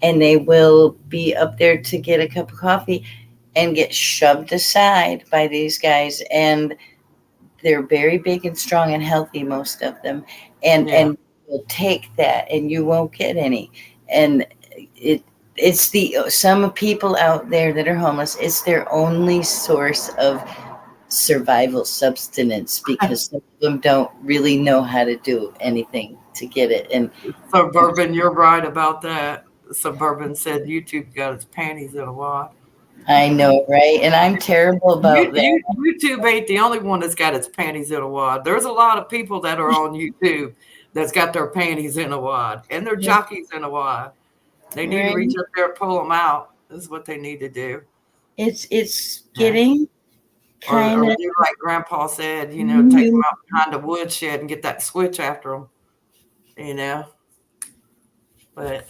and they will be up there to get a cup of coffee and get shoved aside by these guys, and they're very big and strong and healthy, most of them, and Yeah. and will take that and you won't get any. And it it's the some people out there that are homeless, it's their only source of survival substance because some of them don't really know how to do anything to get it. And Suburban, you're right about that. Suburban said YouTube got its panties in a wad. I know, right? And I'm terrible about that. YouTube ain't the only one that's got its panties in a wad. There's a lot of people that are on YouTube that's got their panties in a wad and their jockeys in a wad. They need to Right? reach up there and pull them out. This is what they need to do. It's Yeah. getting kind Or of do like Grandpa said, take them out behind the woodshed and get that switch after them, you know. But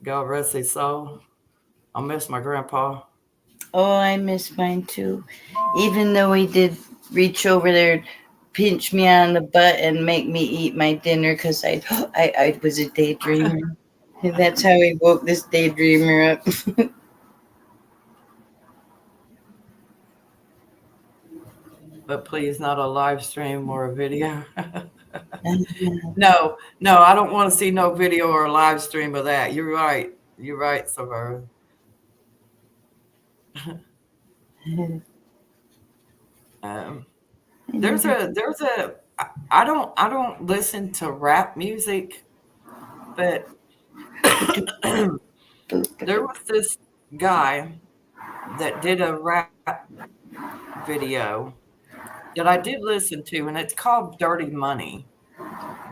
God rest his soul. I miss my grandpa. oh, I miss mine too. Even though he did reach over there, pinch me on the butt and make me eat my dinner because I was a daydreamer. That's how he woke this daydreamer up. But please, not a live stream or a video. No, no, I don't want to see no video or a live stream of that. You're right. You're right, Suburban. Um, there's a I don't listen to rap music, but there was this guy that did a rap video that I did listen to, and it's called Dirty Money.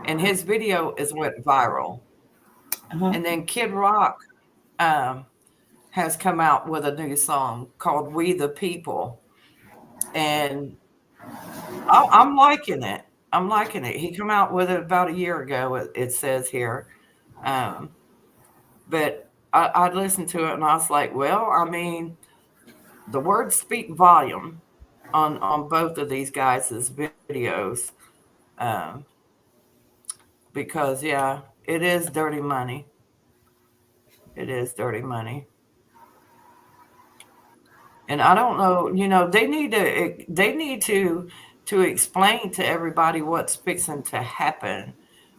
And his video is went viral. Uh-huh. And then Kid Rock um, has come out with a new song called "We the People," and I'm liking it. I'm liking it. He come out with it about a year ago. It says here, um, but I listened to it and I was like, well, I mean, the words speak volume on both of these guys' videos, um, because yeah, it is dirty money. It is dirty money. And I don't know, they need to explain to everybody what's fixing to happen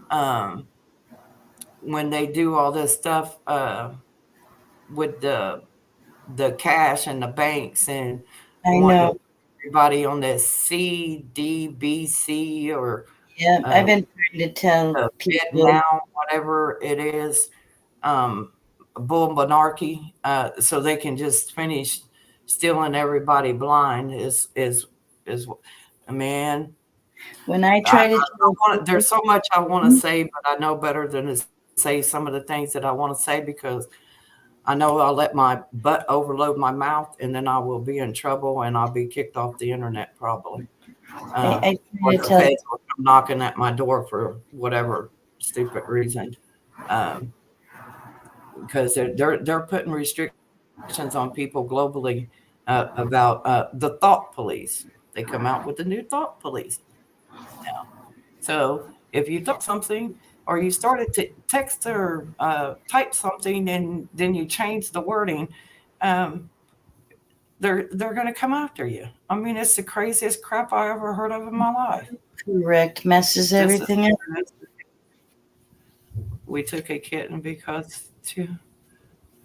um, when they do all this stuff with the cash and the banks and I wanting to know. put everybody on this CDBC or Yeah, I've uh, been trying to tell Fed people. now, whatever it is, um, bull monarchy, so they can just finish stealing everybody blind is man. When I try to tell There's people, so much I want to say, but I know better than to say some of the things that I want to say because I know I'll let my butt overload my mouth and then I will be in trouble and I'll be kicked off the internet probably. I Or try to the tell, feds will come knocking at my door for whatever stupid reason. Um, because they're putting restrictions on people globally about the thought police. They come out with the new thought police now. So if you thought something or you started to text or type something and then you change the wording, um, they're going to come after you. I mean, it's the craziest crap I ever heard of in my life. correct, messes This is everything up. we took a kitten because two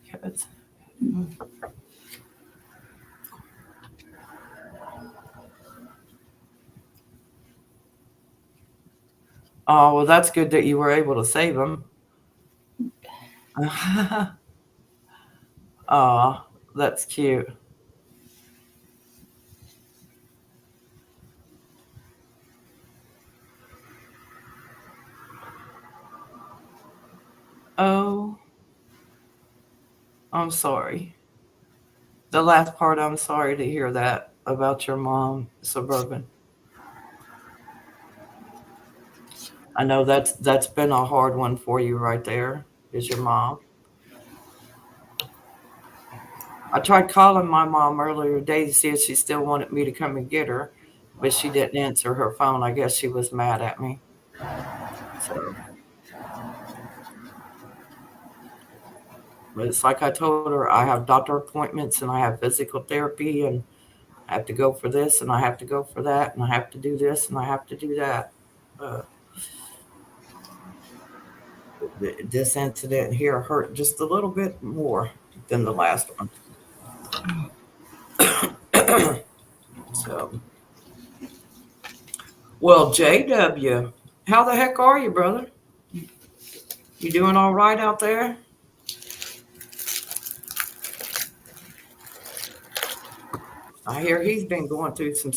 kids. Oh, well, that's good that you were able to save them. Oh, that's cute. Oh, I'm sorry. The last part, I'm sorry to hear that about your mom, Suburban. I know that's been a hard one for you right there, is your mom. I tried calling my mom earlier today to see if she still wanted me to come and get her, but she didn't answer her phone. I guess she was mad at me. So, but it's like I told her, I have doctor appointments and I have physical therapy and I have to go for this and I have to go for that and I have to do this and I have to do that. Uh, this incident here hurt just a little bit more than the last one. So, well, JW, how the heck are you, brother? You doing all right out there? I hear he's been going through some.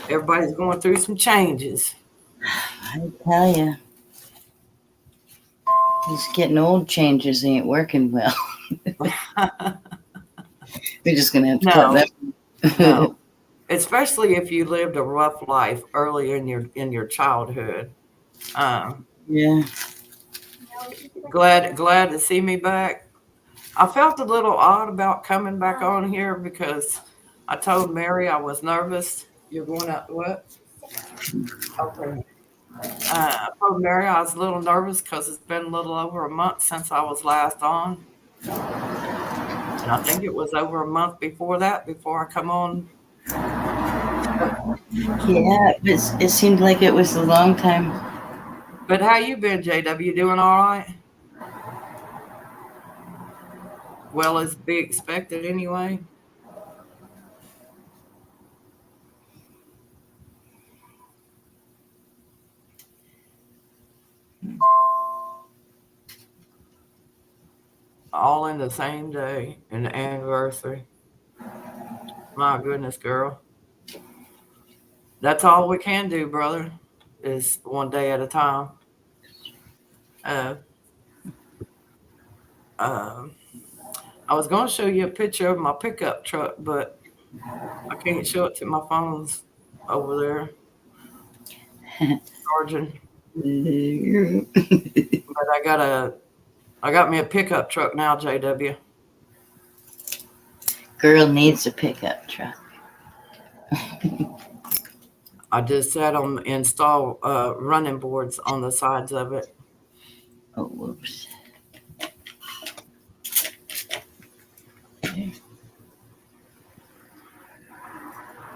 Everybody's going through some changes. I tell you, these getting old changes ain't working well. We're just gonna have to cut No, that. no. Especially if you lived a rough life early in your childhood. Um, Yeah. glad to see me back. I felt a little odd about coming back on here because I told Mary I was nervous. You're going out what? Okay. I told Mary I was a little nervous because it's been a little over a month since I was last on. And I think it was over a month before that, before I come on. Yeah, it seemed like it was a long time. But how you been, JW? Doing all right? Well, as be expected anyway. All in the same day, and the anniversary. My goodness, girl. That's all we can do, brother, is one day at a time. Uh, um, I was going to show you a picture of my pickup truck, but I can't show it to my phone's over there charging. But I got me a pickup truck now, JW. Girl needs a pickup truck. I just had them install running boards on the sides of it. Oh, whoops.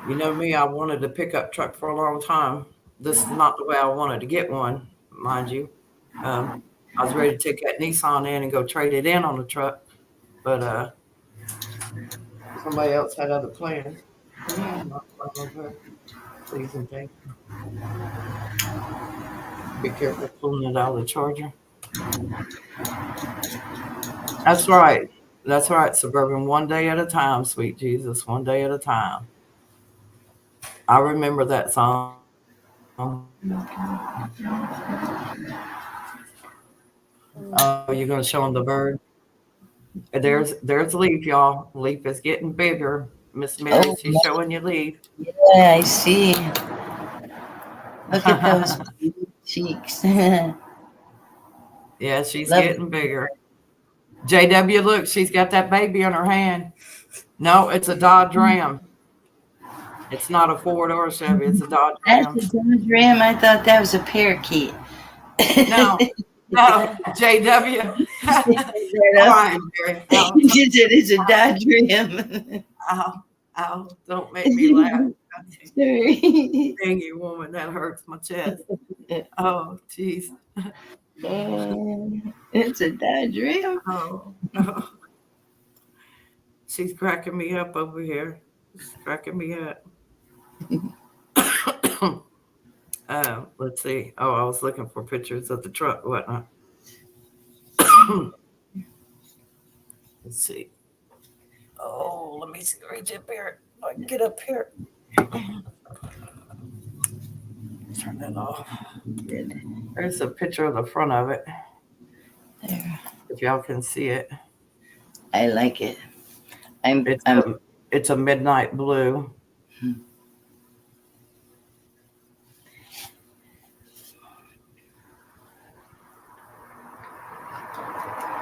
You know me, I wanted a pickup truck for a long time. This is not the way I wanted to get one, mind you. I was ready to take that Nissan in and go trade it in on the truck, but somebody else had other plans. Yeah, please and thank you. Be careful pulling it out of the charger. That's right. That's right, Suburban. One day at a time, sweet Jesus. One day at a time. I remember that song. Oh, you're gonna show them the bird? There's Leaf, y'all. Leaf is getting bigger. Miss Mary, Oh, she's showing you Leaf. yeah, I see. Look at those big cheeks. Yeah, she's Lovely. getting bigger. JW, look, she's got that baby in her hand. No, it's a Dodge Ram. It's not a Ford or a Chevy. It's a Dodge That's Ram. a Dodge Ram. I thought that was a parakeet. No, no, JW. All right, Mary. Oh, You said it's a Dodge Ram. ow, ow, don't make me laugh. Sorry. Dang you, woman, that hurts my chest. Oh, jeez. It's a Dodge Ram. Oh, no. She's cracking me up over here. She's cracking me up. Let's see. Oh, I was looking for pictures of the truck, whatnot. Let's see. Oh, let me see. Reach up here. I can get up here. Turn that off. There's a picture of the front of it. There. If y'all can see it. I like it. It's a midnight blue.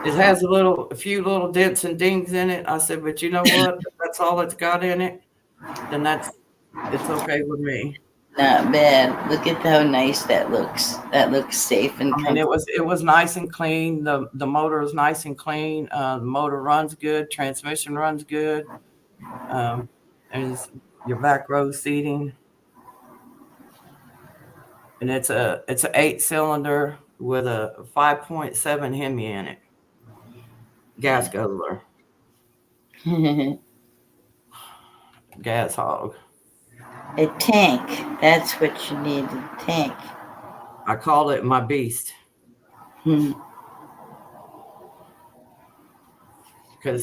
It has a few little dents and dings in it. I said, but you know what? If that's all it's got in it, then it's okay with me. not bad. Look at how nice that looks. That looks safe and I mean, comfortable. it was nice and clean. The motor is nice and clean. The motor runs good. Transmission runs good. And your back row seating, and it's a 8-cylinder with a 5.7 Hemi in it. Gas guzzler, gas hog. A tank. That's what you need. A tank. I call it my beast because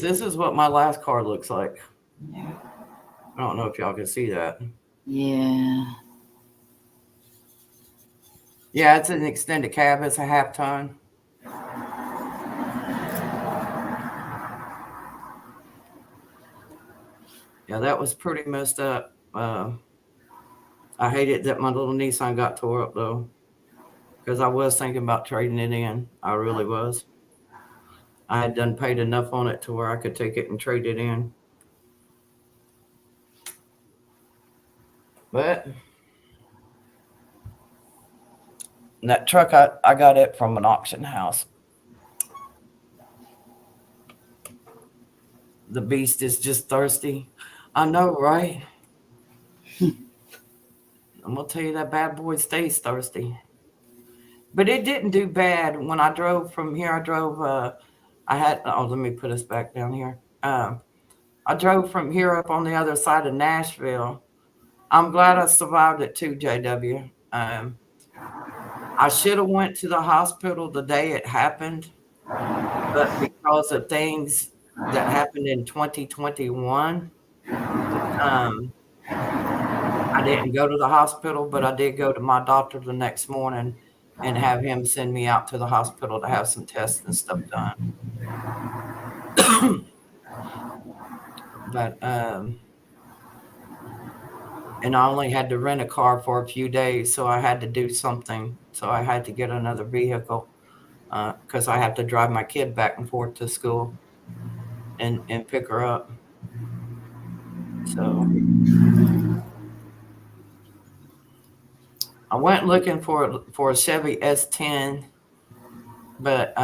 this is what my last car looks like. I don't know if y'all can see that. Yeah. Yeah, it's an extended cab. It's a half ton. Yeah, that was pretty messed up. I hated that my little Nissan got tore up though, because I was thinking about trading it in. I really was. I had done paid enough on it to where I could take it and trade it in. But that truck, I got it from an auction house. The beast is just thirsty. I know, right? I'm gonna tell you that bad boy stays thirsty. But it didn't do bad when I drove from here. I drove. Let me put us back down here. I drove from here up on the other side of Nashville. I'm glad I survived it too, JW. I should have went to the hospital the day it happened, but because of things that happened in 2021, I didn't go to the hospital, but I did go to my doctor the next morning and have him send me out to the hospital to have some tests and stuff done. But and I only had to rent a car for a few days, so I had to do something. So I had to get another vehicle because I have to drive my kid back and forth to school and pick her up. So I went looking for a Chevy S10, but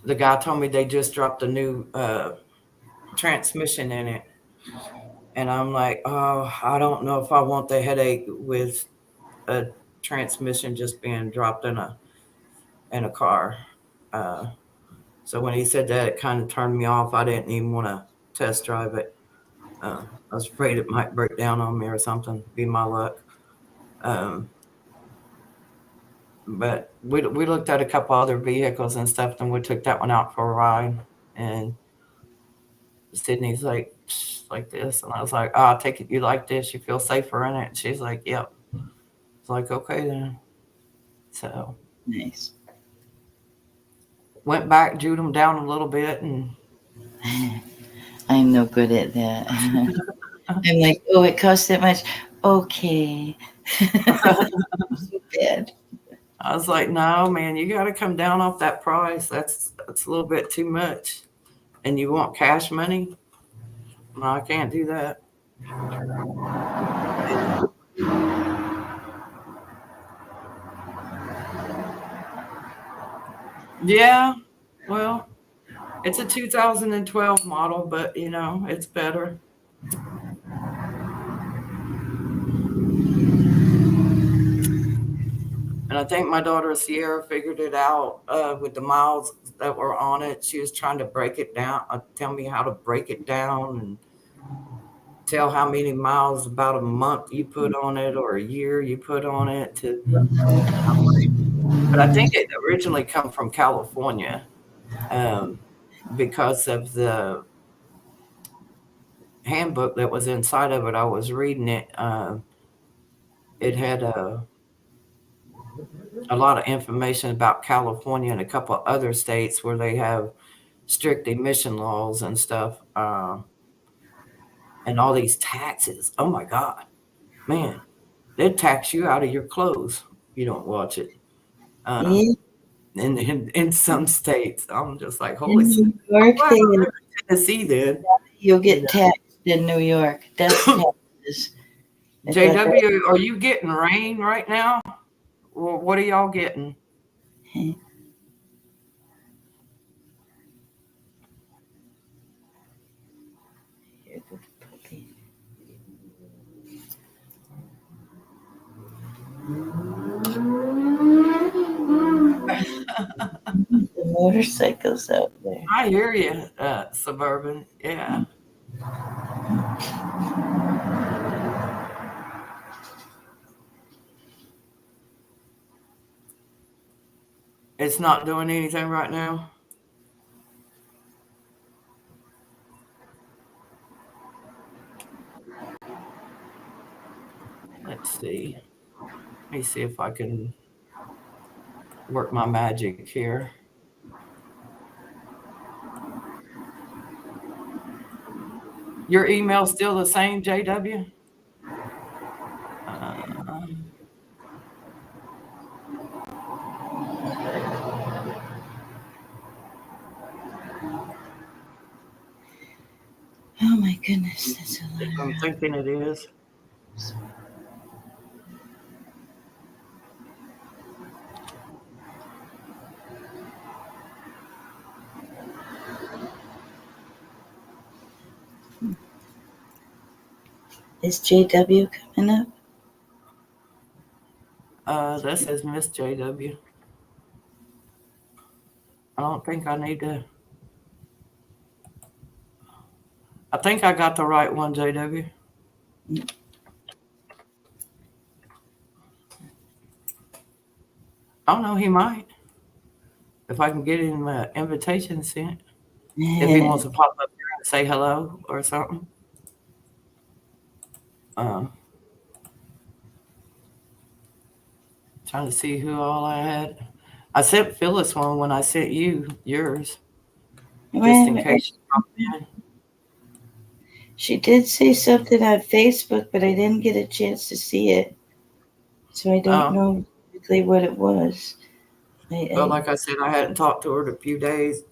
the guy told me they just dropped a new transmission in it. And I'm like, oh, I don't know if I want the headache with a transmission just being dropped in a car. So when he said that, it kind of turned me off. I didn't even want to test drive it. I was afraid it might break down on me or something. Be my luck. But we looked at a couple other vehicles and stuff, and we took that one out for a ride. And Sydney's like this, and I was like, "Oh, I'll take it. You like this? You feel safer in it?" And she's like, "Yep." It's like, okay then. So Nice. went back, jewed them down a little bit, and I'm no good at that. I'm like, oh, it costs that much. Okay. So bad. I was like, "No, man, you got to come down off that price. That's a little bit too much." And you want cash money? No, I can't do that. Yeah, well, it's a 2012 model, but it's better. And I think my daughter Sierra figured it out with the miles that were on it. She was trying to break it down, tell me how to break it down and tell how many miles about a month you put on it or a year you put on it. But I think it originally come from California because of the handbook that was inside of it. I was reading it. It had a lot of information about California and a couple of other states where they have strict emission laws and stuff, and all these taxes. Oh my God, man, they tax you out of your clothes. You don't watch it. Yeah. In some states, I'm just like, In holy. New York, I'm glad I live in Tennessee then. you'll get taxed in New York. That's taxes. JW, are you getting rain right now? Well, what are y'all getting? The motorcycles out there. I hear you, Suburban. Yeah. It's not doing anything right now. Let's see. Let me see if I can work my magic here. Your email still the same, JW? Oh my goodness, that's a lot. I'm thinking it is. Is JW coming up? That says Miss JW. I don't think I need to. I think I got the right one, JW. I don't know, he might. If I can get him an invitation sent. If he wants to pop up here and say hello or something. Trying to see who all I had. I sent Phyllis one when I sent you yours. Just in case you popped in. She did say something on Facebook, but I didn't get a chance to see it. So I don't know exactly what it was. Well, like I said, I hadn't talked to her in a few days.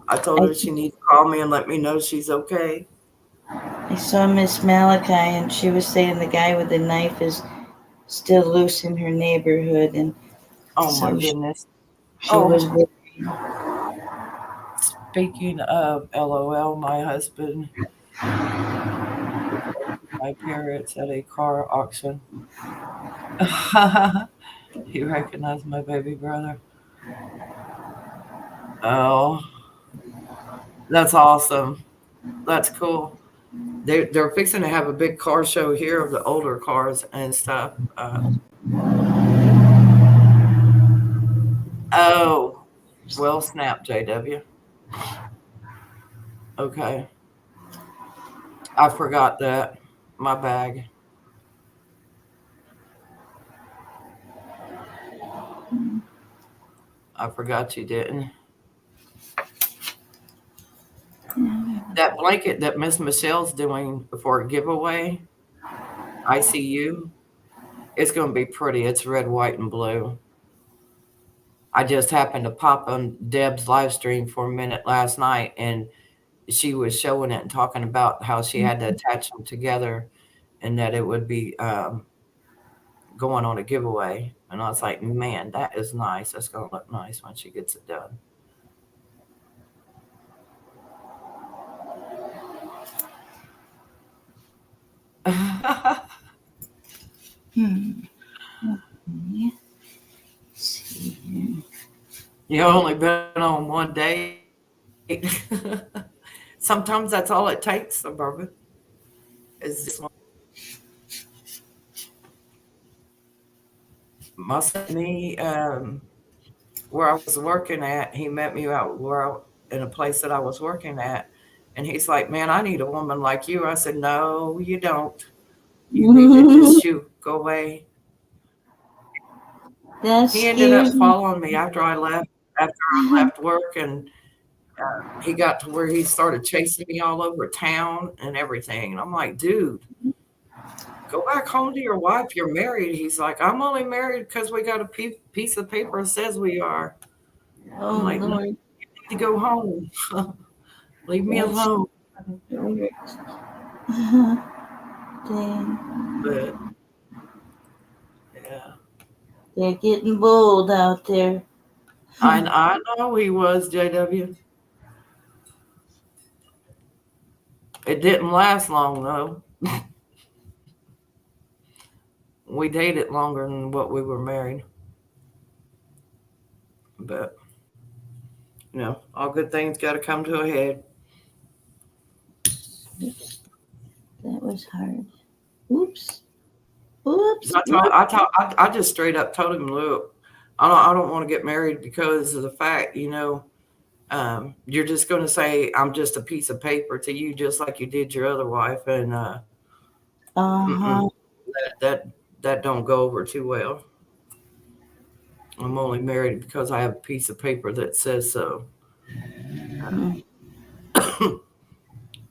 I told her she needs to call me and let me know she's okay. I saw Miss Malachi, and she was saying the guy with the knife is still loose in her neighborhood. And oh my goodness. She was worried. Speaking of LOL, my husband, my parents at a car auction. He recognized my baby brother. Oh, that's awesome. That's cool. They're fixing to have a big car show here of the older cars and stuff. Oh, well, snap, JW. Okay. I forgot that. My bag. I forgot you didn't. That blanket that Miss Michelle's doing for a giveaway, ICU, it's going to be pretty. It's red, white, and blue. I just happened to pop on Deb's live stream for a minute last night, and she was showing it and talking about how she had to attach them together and that it would be going on a giveaway. And I was like, man, that is nice. That's going to look nice when she gets it done. Okay. Let's see here. You only been on one date. Sometimes that's all it takes, Suburban. Is this one. Must me where I was working at. He met me out in a place that I was working at, and he's like, "Man, I need a woman like you." I said, "No, you don't. You need to just shoot, go away." He ended up following me after I left work, and he got to where he started chasing me all over town and everything. And I'm like, dude, go back home to your wife. You're married. He's like, I'm only married because we got a piece of paper that says we are. Oh, I'm like, no, Lord. you need to go home. Leave me alone. Dang. But yeah, They're getting bold out there. I know he was, JW. It didn't last long though. We dated longer than what we were married. But all good things got to come to a head. That was hard. Oops. Oops. I just straight up told him, look, I don't want to get married because of the fact, you're just going to say I'm just a piece of paper to you, just like you did your other wife, and that don't go over too well. I'm only married because I have a piece of paper that says so.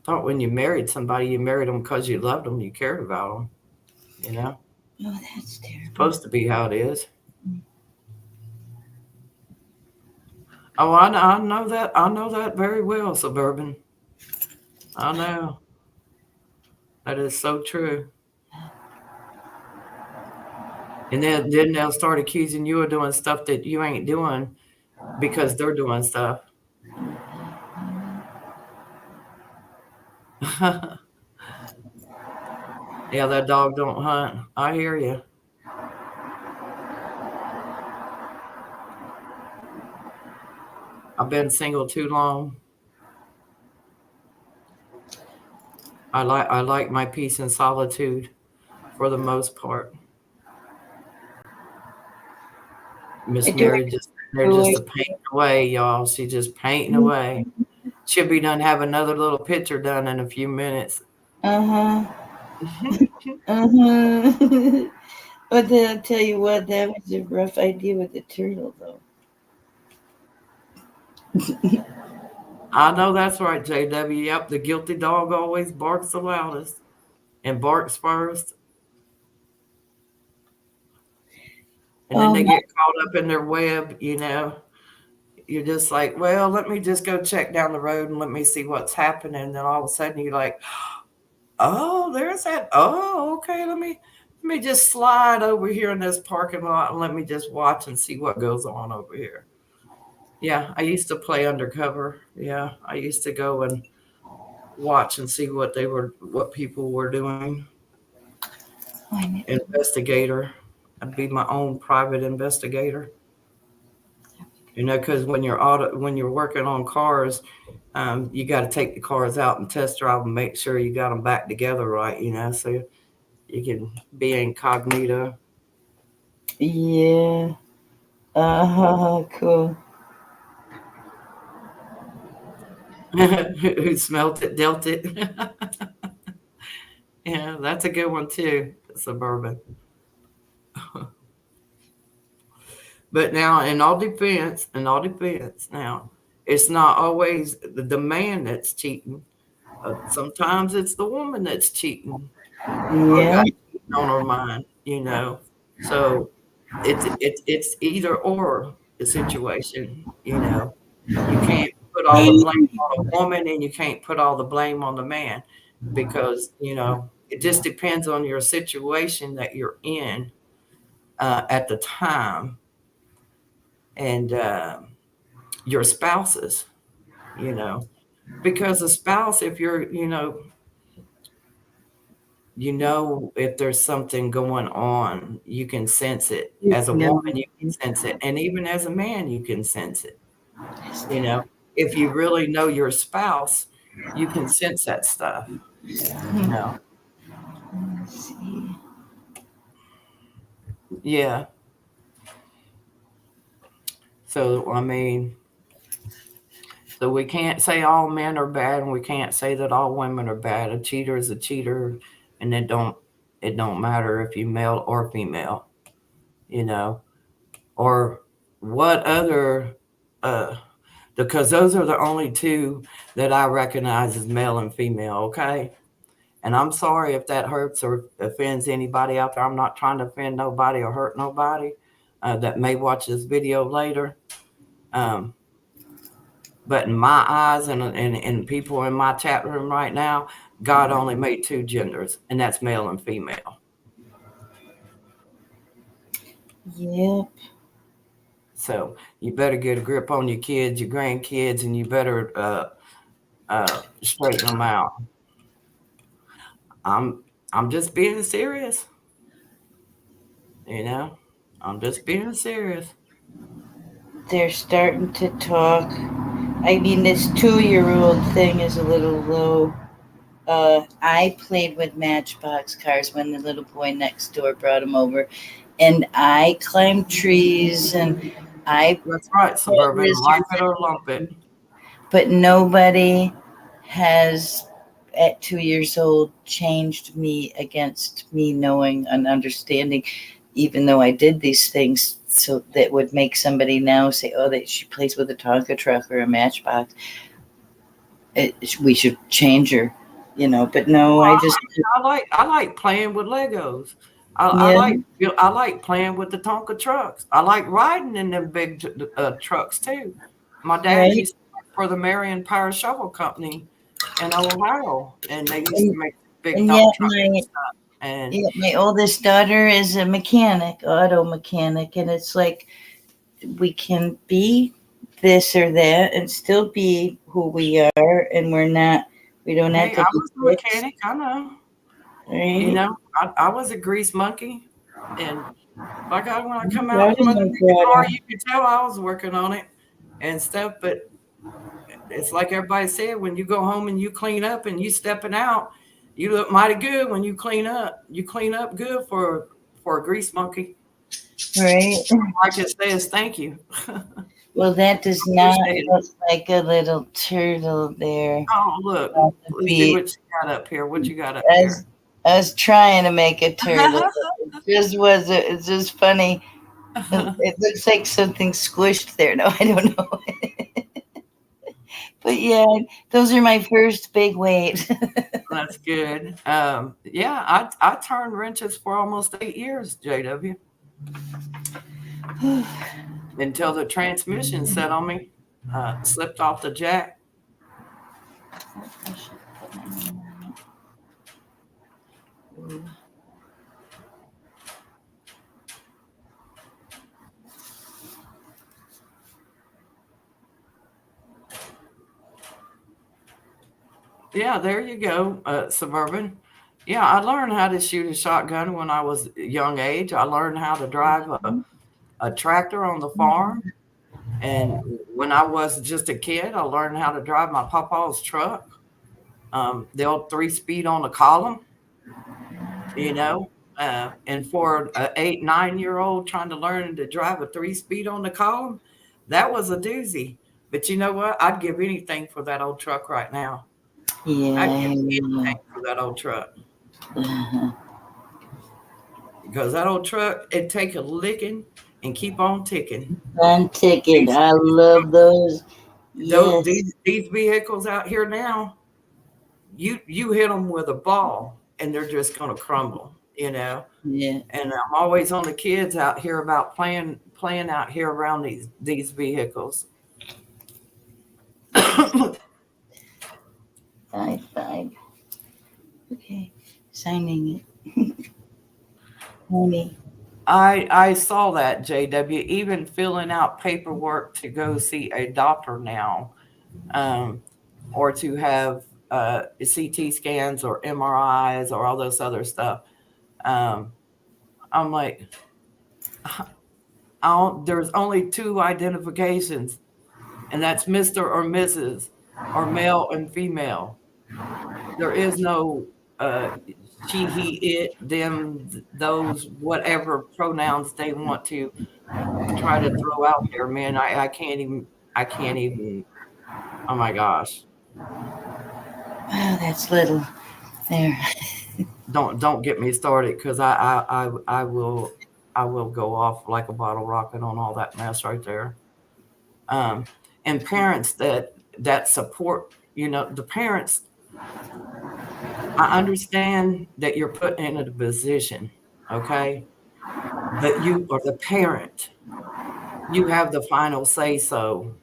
Thought when you married somebody, you married them because you loved them, you cared about them. Oh, that's terrible. Supposed to be how it is. Oh, I know that. I know that very well, Suburban. I know. That is so true. And then they'll start accusing you of doing stuff that you ain't doing because they're doing stuff. Yeah, that dog don't hunt. I hear you. I've been single too long. I like my peace and solitude for the most part. Miss Mary just painting away, y'all. She just painting away. She'll be done have another little picture done in a few minutes. But then I'll tell you what, that was a rough idea with the turtle, though. I know that's right, JW. Yep, the guilty dog always barks the loudest and barks first. And then they get caught up in their web, You're just like, well, let me just go check down the road and let me see what's happening. And then all of a sudden you're like, oh, there's that. Oh, okay. Let me just slide over here in this parking lot and let me just watch and see what goes on over here. Yeah, I used to play undercover. Yeah, I used to go and watch and see what people were doing. Investigator. I'd be my own private investigator. Because when you're working on cars, you got to take the cars out and test drive and make sure you got them back together right. So you can be incognito. Yeah. Cool. Who smelt it, dealt it. Yeah, that's a good one too, Suburban. But now, in all defense, now, it's not always the man that's cheating. Sometimes it's the woman that's cheating or Yeah. got cheating on her mind. So it's either or the situation. You can't put all the blame on a woman and you can't put all the blame on the man because it just depends on your situation that you're in at the time and your spouses, you know, because a spouse, if if there's something going on, you can sense it. As a No. woman, you can sense it. And even as a man, you can sense it. You know, if you really know your spouse, you can sense that stuff, you know. Let's see. Yeah. So, I mean, so we can't say all men are bad and we can't say that all women are bad. A cheater is a cheater and it don't matter if you male or female, you know. Or what other uh because those are the only two that I recognize as male and female, okay? And I'm sorry if that hurts or offends anybody out there. I'm not trying to offend nobody or hurt nobody that may watch this video later. Um, but in my eyes and people in my chat room right now, God only made two genders, and that's male and female. Yep. So you better get a grip on your kids, your grandkids, and you better straighten them out. I'm I'm just being serious, you know. I'm just being serious. They're starting to talk. I mean, this 2-year-old thing is a little low. I played with Matchbox cars when the little boy next door brought them over, and I climbed trees and I That's right, put Suburban. Like lizards it or lump it. in, but nobody has at 2 years old changed me against me knowing and understanding, even though I did these things. So that would make somebody now say, "Oh, that she plays with a Tonka truck or a Matchbox. We should change her," But no, Well, I just I like playing with Legos. I yeah, like I like playing with the Tonka trucks. I like riding in them big trucks too. My dad right. used to work for the Marion Power Shovel Company in Ohio, and they used to And, make big and dump yet trucks and stuff. And my oldest daughter is a mechanic, auto mechanic, and it's like we can be this or that and still be who we are, and we're not. We don't have hey, to I be was a fixed, mechanic. I know. You right? know, I was a grease monkey, and by God, when I I'm come out proud from of my underneath the car, daughter. you could tell I was working on it and stuff. But it's like everybody said, when you go home and you clean up and you stepping out, you look mighty good when you clean up. You clean up good for a grease monkey. Right. I can say is thank you. Well, that does not Appreciate it. look like a little turtle there. Oh, look. On the Let's see beach. what you got up here. What you got up As here? I was trying to make a turtle. It's just funny. It looks like something squished there. No, I don't know. But yeah, those are my first big waves. That's good. Yeah, I turned wrenches for almost 8 years, JW, until the transmission set on me, slipped off the jack. Yeah, there you go, Suburban. Yeah, I learned how to shoot a shotgun when I was a young age. I learned how to drive a tractor on the farm. And when I was just a kid, I learned how to drive my papa's truck, the old 3-speed on the column, you know. And for an 8, 9-year-old trying to learn to drive a 3-speed on the column, that was a doozy. But you know what? I'd give anything for that old truck right now. I'd give Yeah. anything for that old truck. Uh-huh. Because that old truck, it'd take a licking and keep on ticking. Fun ticket. These, I love those. those Yes. these vehicles out here now, you hit them with a ball and they're just going to crumble, you know. Yeah. And I'm always on the kids out here about playing out here around these vehicles. 5-5. Okay. Signing it. Honey. I saw that, JW, even filling out paperwork to go see a doctor now, or to have CT scans or MRIs or all this other stuff. Um, I'm like, there's only 2 identifications, and that's Mr. or Mrs. or male and female. There is no she, he, it, them, those, whatever pronouns they want to try to throw out there, man. I can't even. I can't even. Oh my gosh! Wow, that's little. There. Don't get me started because I will go off like a bottle rocket on all that mess right there. Um, and parents that support, the parents. I understand that you're put in a position, okay, but you are the parent. You have the final say so.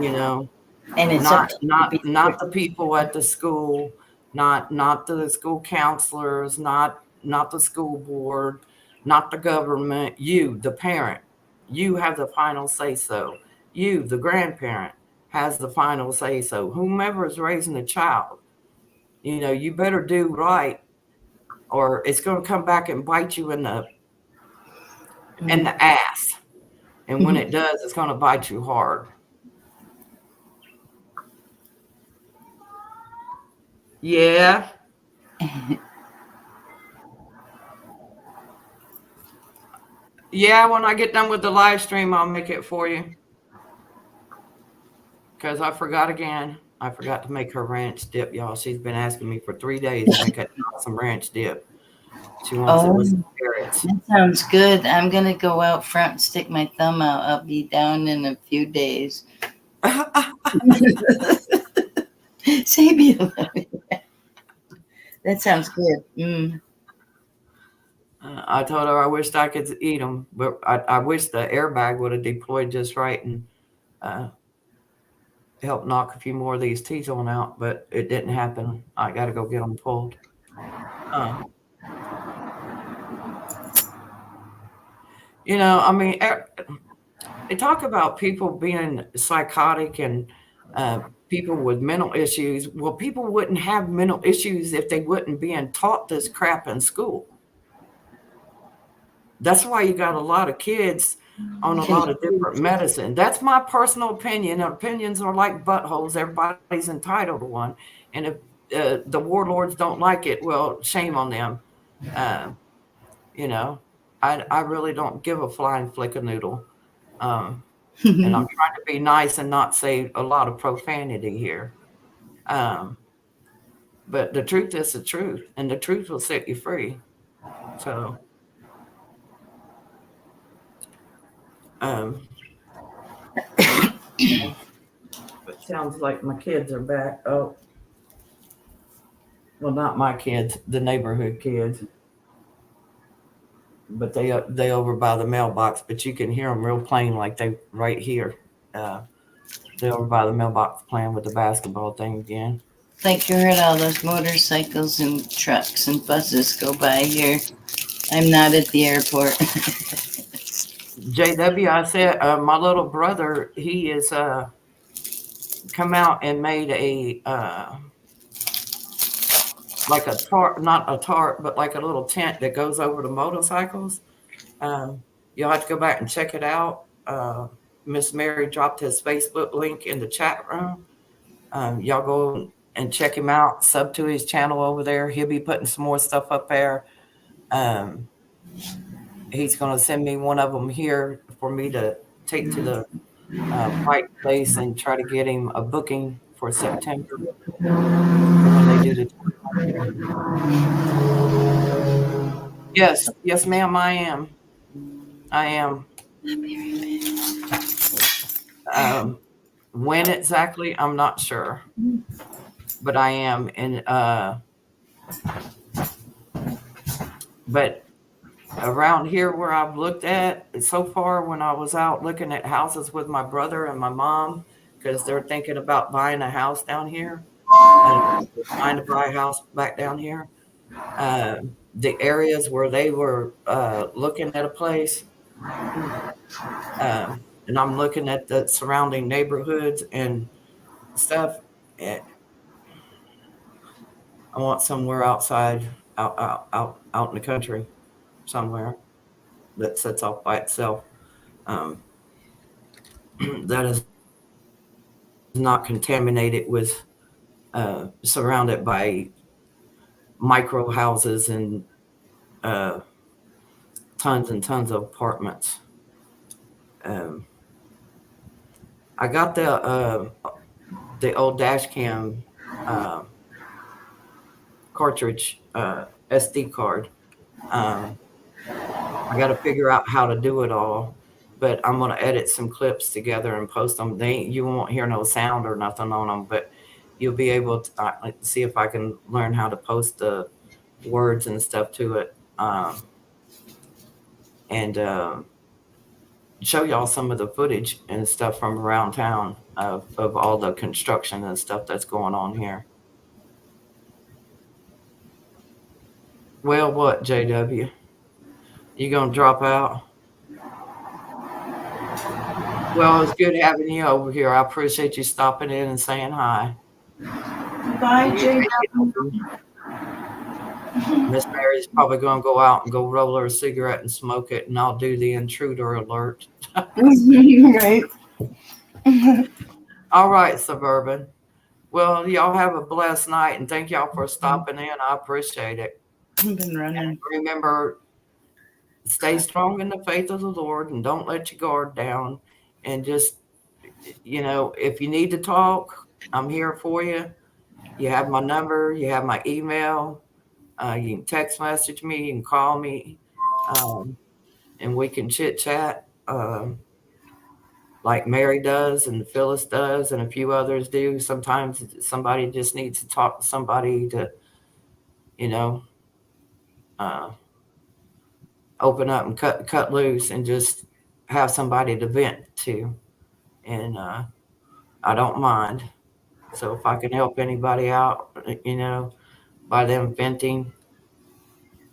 You know, And it's up not to you to not be not the people at the school, not the school counselors, not the school board, not the government. You, the parent, you have the final say so. You, the grandparent, has the final say so. Whomever is raising the child, you better do right, or it's going to come back and bite you in the ass. And when it does, it's going to bite you hard. Yeah. Yeah, when I get done with the live stream, I'll make it for you. Because I forgot again. I forgot to make her ranch dip, y'all. She's been asking me for 3 days to make some ranch dip. She wants it Oh, with some carrots. that sounds good. I'm gonna go out front and stick my thumb out. I'll be down in a few days. Save you. That sounds good. I told her I wished I could eat them, but I wish the airbag would have deployed just right and helped knock a few more of these teeth on out, but it didn't happen. I got to go get them pulled. I mean, they talk about people being psychotic and people with mental issues. Well, people wouldn't have mental issues if they wouldn't being taught this crap in school. That's why you got a lot of kids on a lot of different medicine. That's my personal opinion. Opinions are like buttholes. Everybody's entitled to one. And if the warlords don't like it, well, shame on them. I really don't give a flying flick of noodle. And I'm trying to be nice and not say a lot of profanity here. But the truth is the truth, and the truth will set you free. So, it sounds like my kids are back. Oh, well, not my kids, the neighborhood kids. But they over by the mailbox, but you can hear them real plain, like they right here. They over by the mailbox playing with the basketball thing again. Like you heard all those motorcycles and trucks and buses go by here. I'm not at the airport. JW, I said my little brother, he is come out and made a like a tarp, not a tarp, but like a little tent that goes over the motorcycles. You'll have to go back and check it out. Miss Mary dropped his Facebook link in the chat room. Y'all go and check him out, sub to his channel over there. He'll be putting some more stuff up there. He's going to send me one of them here for me to take to the Pike Place and try to get him a booking for September when they do the. Yes, yes, ma'am, I am. I am. When exactly, I'm not sure, but I am. And but around here where I've looked at so far, when I was out looking at houses with my brother and my mom, because they're thinking about buying a house down here, trying to buy a house back down here. The areas where they were looking at a place, and I'm looking at the surrounding neighborhoods and stuff. I want somewhere outside, out in the country, somewhere that sits off by itself. Um, that is not contaminated with, surrounded by micro houses and tons and tons of apartments. I got the old dash cam cartridge, SD card. I got to figure out how to do it all, but I'm going to edit some clips together and post them. You won't hear no sound or nothing on them, but you'll be able to see if I can learn how to post the words and stuff to it, and show y'all some of the footage and stuff from around town of all the construction and stuff that's going on here. Well, what, JW? You gonna drop out? Well, it's good having you over here. I appreciate you stopping in and saying hi. Bye, JW. Miss Mary's probably gonna go out and go roll her a cigarette and smoke it, and I'll do the intruder alert. Right. All right, Suburban. Well, y'all have a blessed night, and thank y'all for stopping in. I appreciate it. I've been running. And remember, stay strong in the faith of the Lord, and don't let your guard down. And just, if you need to talk, I'm here for you. You have my number, you have my email. You can text message me, you can call me, and we can chit chat, like Mary does and Phyllis does and a few others do. Sometimes somebody just needs to talk to somebody to, open up and cut loose and just have somebody to vent to. And I don't mind. So if I can help anybody out, by them venting,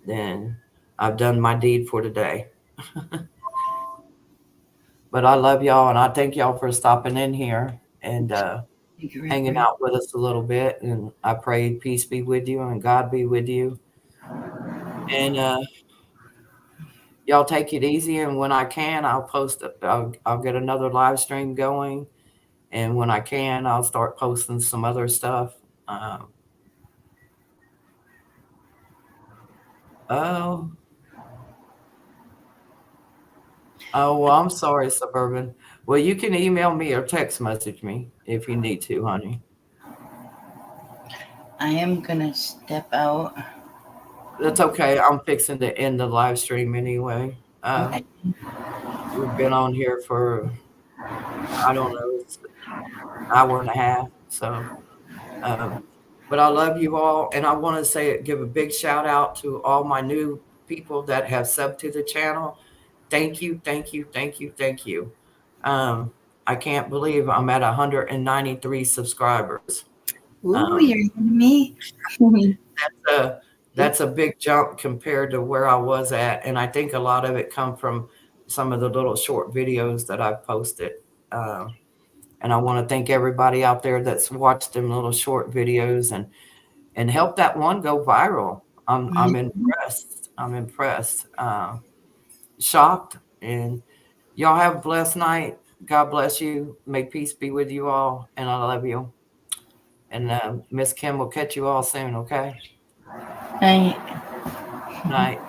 then I've done my deed for today. But I love y'all, and I thank y'all for stopping in here and hanging out with us a little bit. And I pray peace be with you and God be with you. And y'all take it easy. And when I can, I'll post it. I'll get another live stream going. And when I can, I'll start posting some other stuff. Oh, well, I'm sorry, Suburban. Well, you can email me or text message me if you need to, honey. I am gonna step out. That's okay. I'm fixing to end the live stream anyway. Okay. We've been on here for, I don't know, it's an hour and a half. So, but I love you all. And I want to give a big shout out to all my new people that have subbed to the channel. Thank you, thank you, thank you, thank you. I can't believe I'm at 193 subscribers. Ooh, you're me. That's a big jump compared to where I was at. And I think a lot of it come from some of the little short videos that I've posted. And I want to thank everybody out there that's watched them little short videos and help that one go viral. I'm impressed. I'm impressed. Shocked. And y'all have a blessed night. God bless you. May peace be with you all. And I love you. And Miss Kim will catch you all soon, okay? Night. Night.